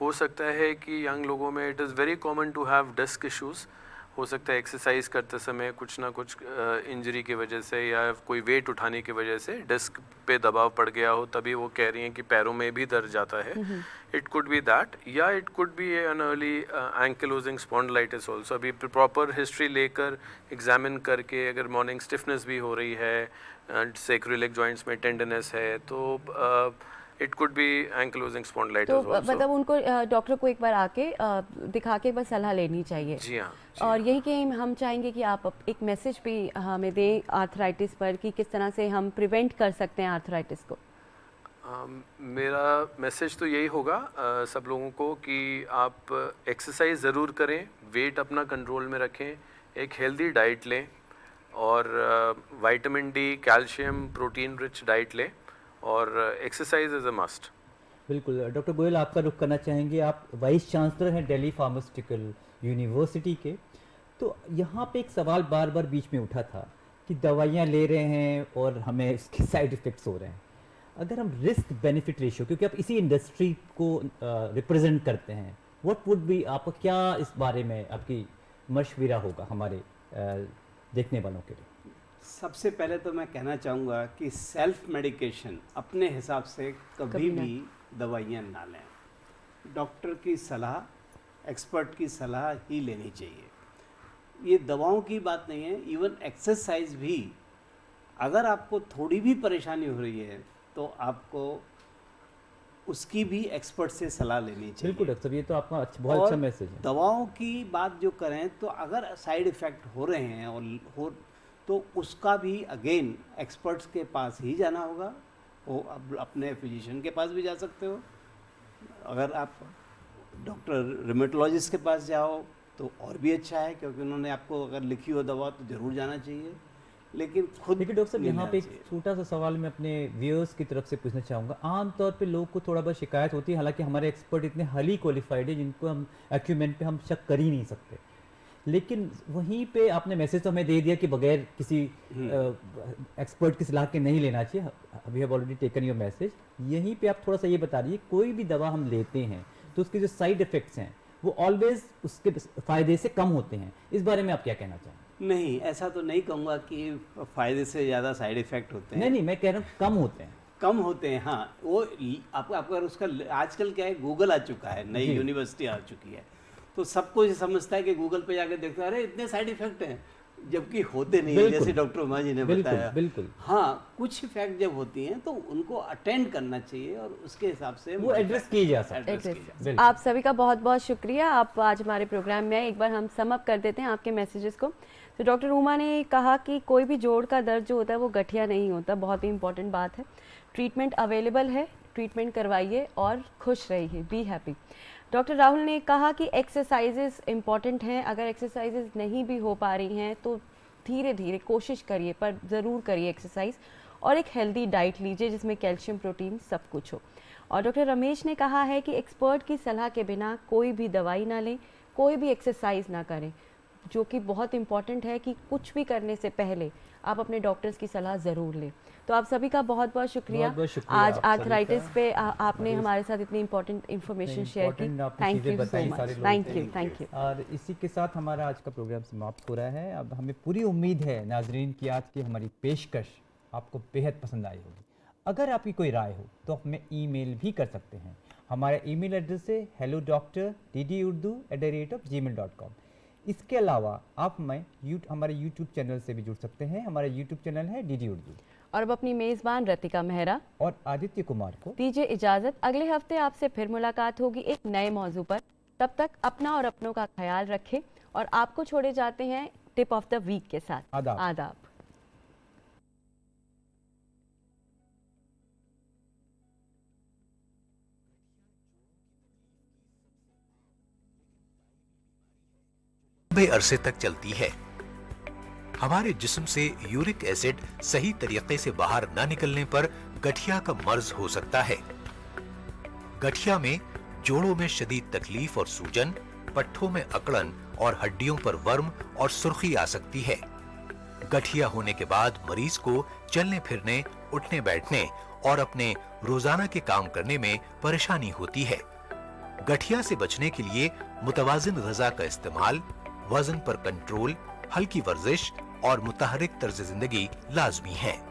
Speaker 6: हो सकता है कि यंग लोगों में it is very common to have disc issues. हो सकता है एक्सरसाइज करते समय कुछ ना कुछ इंजरी की वजह से या कोई वेट उठाने की वजह से डिस्क पे दबाव पड़ गया हो, तभी वो कह रही हैं कि पैरों में भी दर्द जाता है। इट कुड बी दैट, या it could B an early ankylosing spondylitis also. अभी प्रॉपर हिस्ट्री लेकर एग्जामिन करके, अगर मॉर्निंग स्टिफनेस भी हो रही है, सैक्रोइलिक जॉइंट्स में टेंडरनेस है, तो it could B ankylosing spondylitis
Speaker 2: तो
Speaker 6: ऑल्सो।
Speaker 2: मतलब उनको डॉक्टर को एक बार आके दिखा के बस सलाह लेनी चाहिए।
Speaker 6: जी हाँ।
Speaker 2: और यही कि हम चाहेंगे कि आप एक मैसेज भी हमें दें आर्थराइटिस पर, कि किस तरह से हम प्रिवेंट कर सकते हैं आर्थराइटिस को।
Speaker 6: मेरा मैसेज तो यही होगा सब लोगों को कि आप एक्सरसाइज ज़रूर करें, वेट अपना कंट्रोल में रखें, एक हेल्दी डाइट लें, और vitamin D, calcium, protein rich diet लें, और एक्सरसाइज इज़ अ मस्ट।
Speaker 1: बिल्कुल। डॉक्टर गोयल, आपका रुख करना चाहेंगे। आप वाइस चांसलर हैं दिल्ली फार्मास्यूटिकल यूनिवर्सिटी के, तो यहाँ पे एक सवाल बार बार बीच में उठा था कि दवाइयाँ ले रहे हैं और हमें इसके साइड इफ़ेक्ट्स हो रहे हैं। अगर हम रिस्क बेनिफिट रेशियो, क्योंकि आप इसी इंडस्ट्री को रिप्रेजेंट करते हैं, व्हाट वुड बी, आपका क्या इस बारे में आपकी मशवरा होगा हमारे देखने वालों के लिए?
Speaker 4: सबसे पहले तो मैं कहना चाहूँगा कि सेल्फ मेडिकेशन अपने हिसाब से कभी भी दवाइयाँ ना लें। डॉक्टर की सलाह, एक्सपर्ट की सलाह ही लेनी चाहिए। ये दवाओं की बात नहीं है, इवन एक्सरसाइज भी, अगर आपको थोड़ी भी परेशानी हो रही है तो आपको उसकी भी एक्सपर्ट से सलाह लेनी चाहिए।
Speaker 1: बिल्कुल डॉक्टर, ये तो आपका बहुत अच्छा मैसेज है।
Speaker 4: दवाओं की बात जो करें तो अगर साइड इफ़ेक्ट हो रहे हैं और तो उसका भी अगेन एक्सपर्ट्स के पास ही जाना होगा। वो अब अपने फिजिशियन के पास भी जा सकते हो, अगर आप डॉक्टर रिमेटोलॉजिस्ट के पास जाओ तो और भी अच्छा है, क्योंकि उन्होंने आपको अगर लिखी हो दवा तो ज़रूर जाना चाहिए। लेकिन खुद
Speaker 1: लेकिन डॉक्टर साहब यहाँ
Speaker 4: लेना
Speaker 1: पे एक
Speaker 4: चाहिए।
Speaker 1: छोटा सा सवाल मैं अपने व्यूअर्स की तरफ से पूछना चाहूँगा। आमतौर पे लोग को थोड़ा बहुत शिकायत होती है, हालांकि हमारे एक्सपर्ट इतने हाईली क्वालिफाइड है जिनको हम एक्यूमेंट पे हम शक कर ही नहीं सकते, लेकिन वहीं पे आपने मैसेज तो हमें दे दिया कि बगैर किसी एक्सपर्ट की सलाह के नहीं लेना चाहिए। We have already taken your message. यहीं पे आप थोड़ा सा ये बता दीजिए, कोई भी दवा हम लेते हैं तो उसके जो साइड इफेक्ट्स हैं वो ऑलवेज उसके फायदे से कम होते हैं, इस बारे में आप क्या कहना चाहेंगे?
Speaker 4: नहीं, ऐसा तो नहीं कहूँगा कि फ़ायदे से ज़्यादा साइड इफ़ेक्ट होते हैं।
Speaker 1: नहीं, मैं कह रहा हूँ कम होते हैं।
Speaker 4: कम होते हैं, हाँ। वो आपको अगर उसका आजकल क्या है, गूगल आ चुका है, नई
Speaker 1: जी।
Speaker 4: यूनिवर्सिटी आ चुकी है, तो सबको ये समझता है कि गूगल पे जाकर देखते हैं अरे इतने साइड इफेक्ट हैं, जबकि होते नहीं है,
Speaker 1: बिल्कुल।
Speaker 4: जैसे डॉक्टर उमा जी ने
Speaker 1: बिल्कुल,
Speaker 4: बताया।
Speaker 1: बिल्कुल।
Speaker 4: हाँ, कुछ इफेक्ट जब होती हैं तो उनको अटेंड करना चाहिए और उसके हिसाब से
Speaker 1: वो एड्रेस की जा सकता है।
Speaker 4: address की जा सकती है।
Speaker 1: बिल्कुल।
Speaker 2: आप सभी का बहुत बहुत शुक्रिया। आप आज हमारे प्रोग्राम में आए। एक बार हम सम अप कर देते हैं आपके मैसेजेस को। तो डॉक्टर उमा ने कहा कि कोई भी जोड़ का दर्द जो होता है वो गठिया नहीं होता, बहुत ही इंपॉर्टेंट बात है। ट्रीटमेंट अवेलेबल है, ट्रीटमेंट करवाइए और खुश रहिए, बी हैप्पी। डॉक्टर राहुल ने कहा कि एक्सरसाइजेस इंपॉर्टेंट हैं, अगर एक्सरसाइजेस नहीं भी हो पा रही हैं तो धीरे धीरे कोशिश करिए, पर ज़रूर करिए एक्सरसाइज, और एक हेल्दी डाइट लीजिए जिसमें कैल्शियम, प्रोटीन सब कुछ हो। और डॉक्टर रमेश ने कहा है कि एक्सपर्ट की सलाह के बिना कोई भी दवाई ना लें, कोई भी एक्सरसाइज ना करें, जो कि बहुत इंपॉर्टेंट है कि कुछ भी करने से पहले आप अपने डॉक्टर्स की सलाह ज़रूर लें। तो आप सभी का बहुत बहुत शुक्रिया।
Speaker 1: बहुत-बहुत शुक्रिया
Speaker 2: आज
Speaker 1: आप सभी
Speaker 2: आर्थराइटिस
Speaker 1: का।
Speaker 2: पे आपने हमारे साथ इतनी इंपॉर्टेंट इन्फॉर्मेशन शेयर की।
Speaker 1: important आपने
Speaker 2: थैंक
Speaker 1: चीज़ें
Speaker 2: यू सो
Speaker 1: बताई
Speaker 2: मच।
Speaker 1: सारे लोगों
Speaker 2: थैंक
Speaker 1: को।
Speaker 2: You, thank you.
Speaker 1: और इसी के साथ हमारा आज का प्रोग्राम समाप्त हो रहा है। अब हमें पूरी उम्मीद है नाजरीन की आज की हमारी पेशकश आपको बेहद पसंद आई होगी। अगर आपकी कोई राय हो तो आप हमें ईमेल भी कर सकते हैं। हमारा ईमेल एड्रेस है hellodoctor@gmail.com। इसके अलावा आप हमें हमारे यूट्यूब चैनल से भी जुड़ सकते हैं। हमारा यूट्यूब चैनल है DD उर्दू।
Speaker 2: और अब अपनी मेज़बान रतिका मेहरा
Speaker 1: और आदित्य कुमार को
Speaker 2: दीजिए इजाज़त। अगले हफ्ते आपसे फिर मुलाकात होगी एक नए मौजू पर। तब तक अपना और अपनों का ख्याल रखें और आपको छोड़े जाते हैं टिप ऑफ द वीक के साथ।
Speaker 1: आदाब।
Speaker 2: आदाब।
Speaker 3: लंबे अरसे तक चलती है। हमारे जिस्म से यूरिक एसिड सही तरीके से बाहर न निकलने पर गठिया का मर्ज हो सकता है। गठिया में जोड़ों में शदीद तकलीफ और सूजन, पट्ठों में अकड़न और हड्डियों पर वर्म और सुर्खी आ सकती है। गठिया होने के बाद मरीज को चलने फिरने, उठने बैठने और अपने रोजाना के काम करने में परेशानी होती है। गठिया से बचने के लिए मुतवाजिन ग़िज़ा का इस्तेमाल, वजन पर कंट्रोल, हल्की वर्जिश और मुतहरिक तर्ज जिंदगी लाजमी है।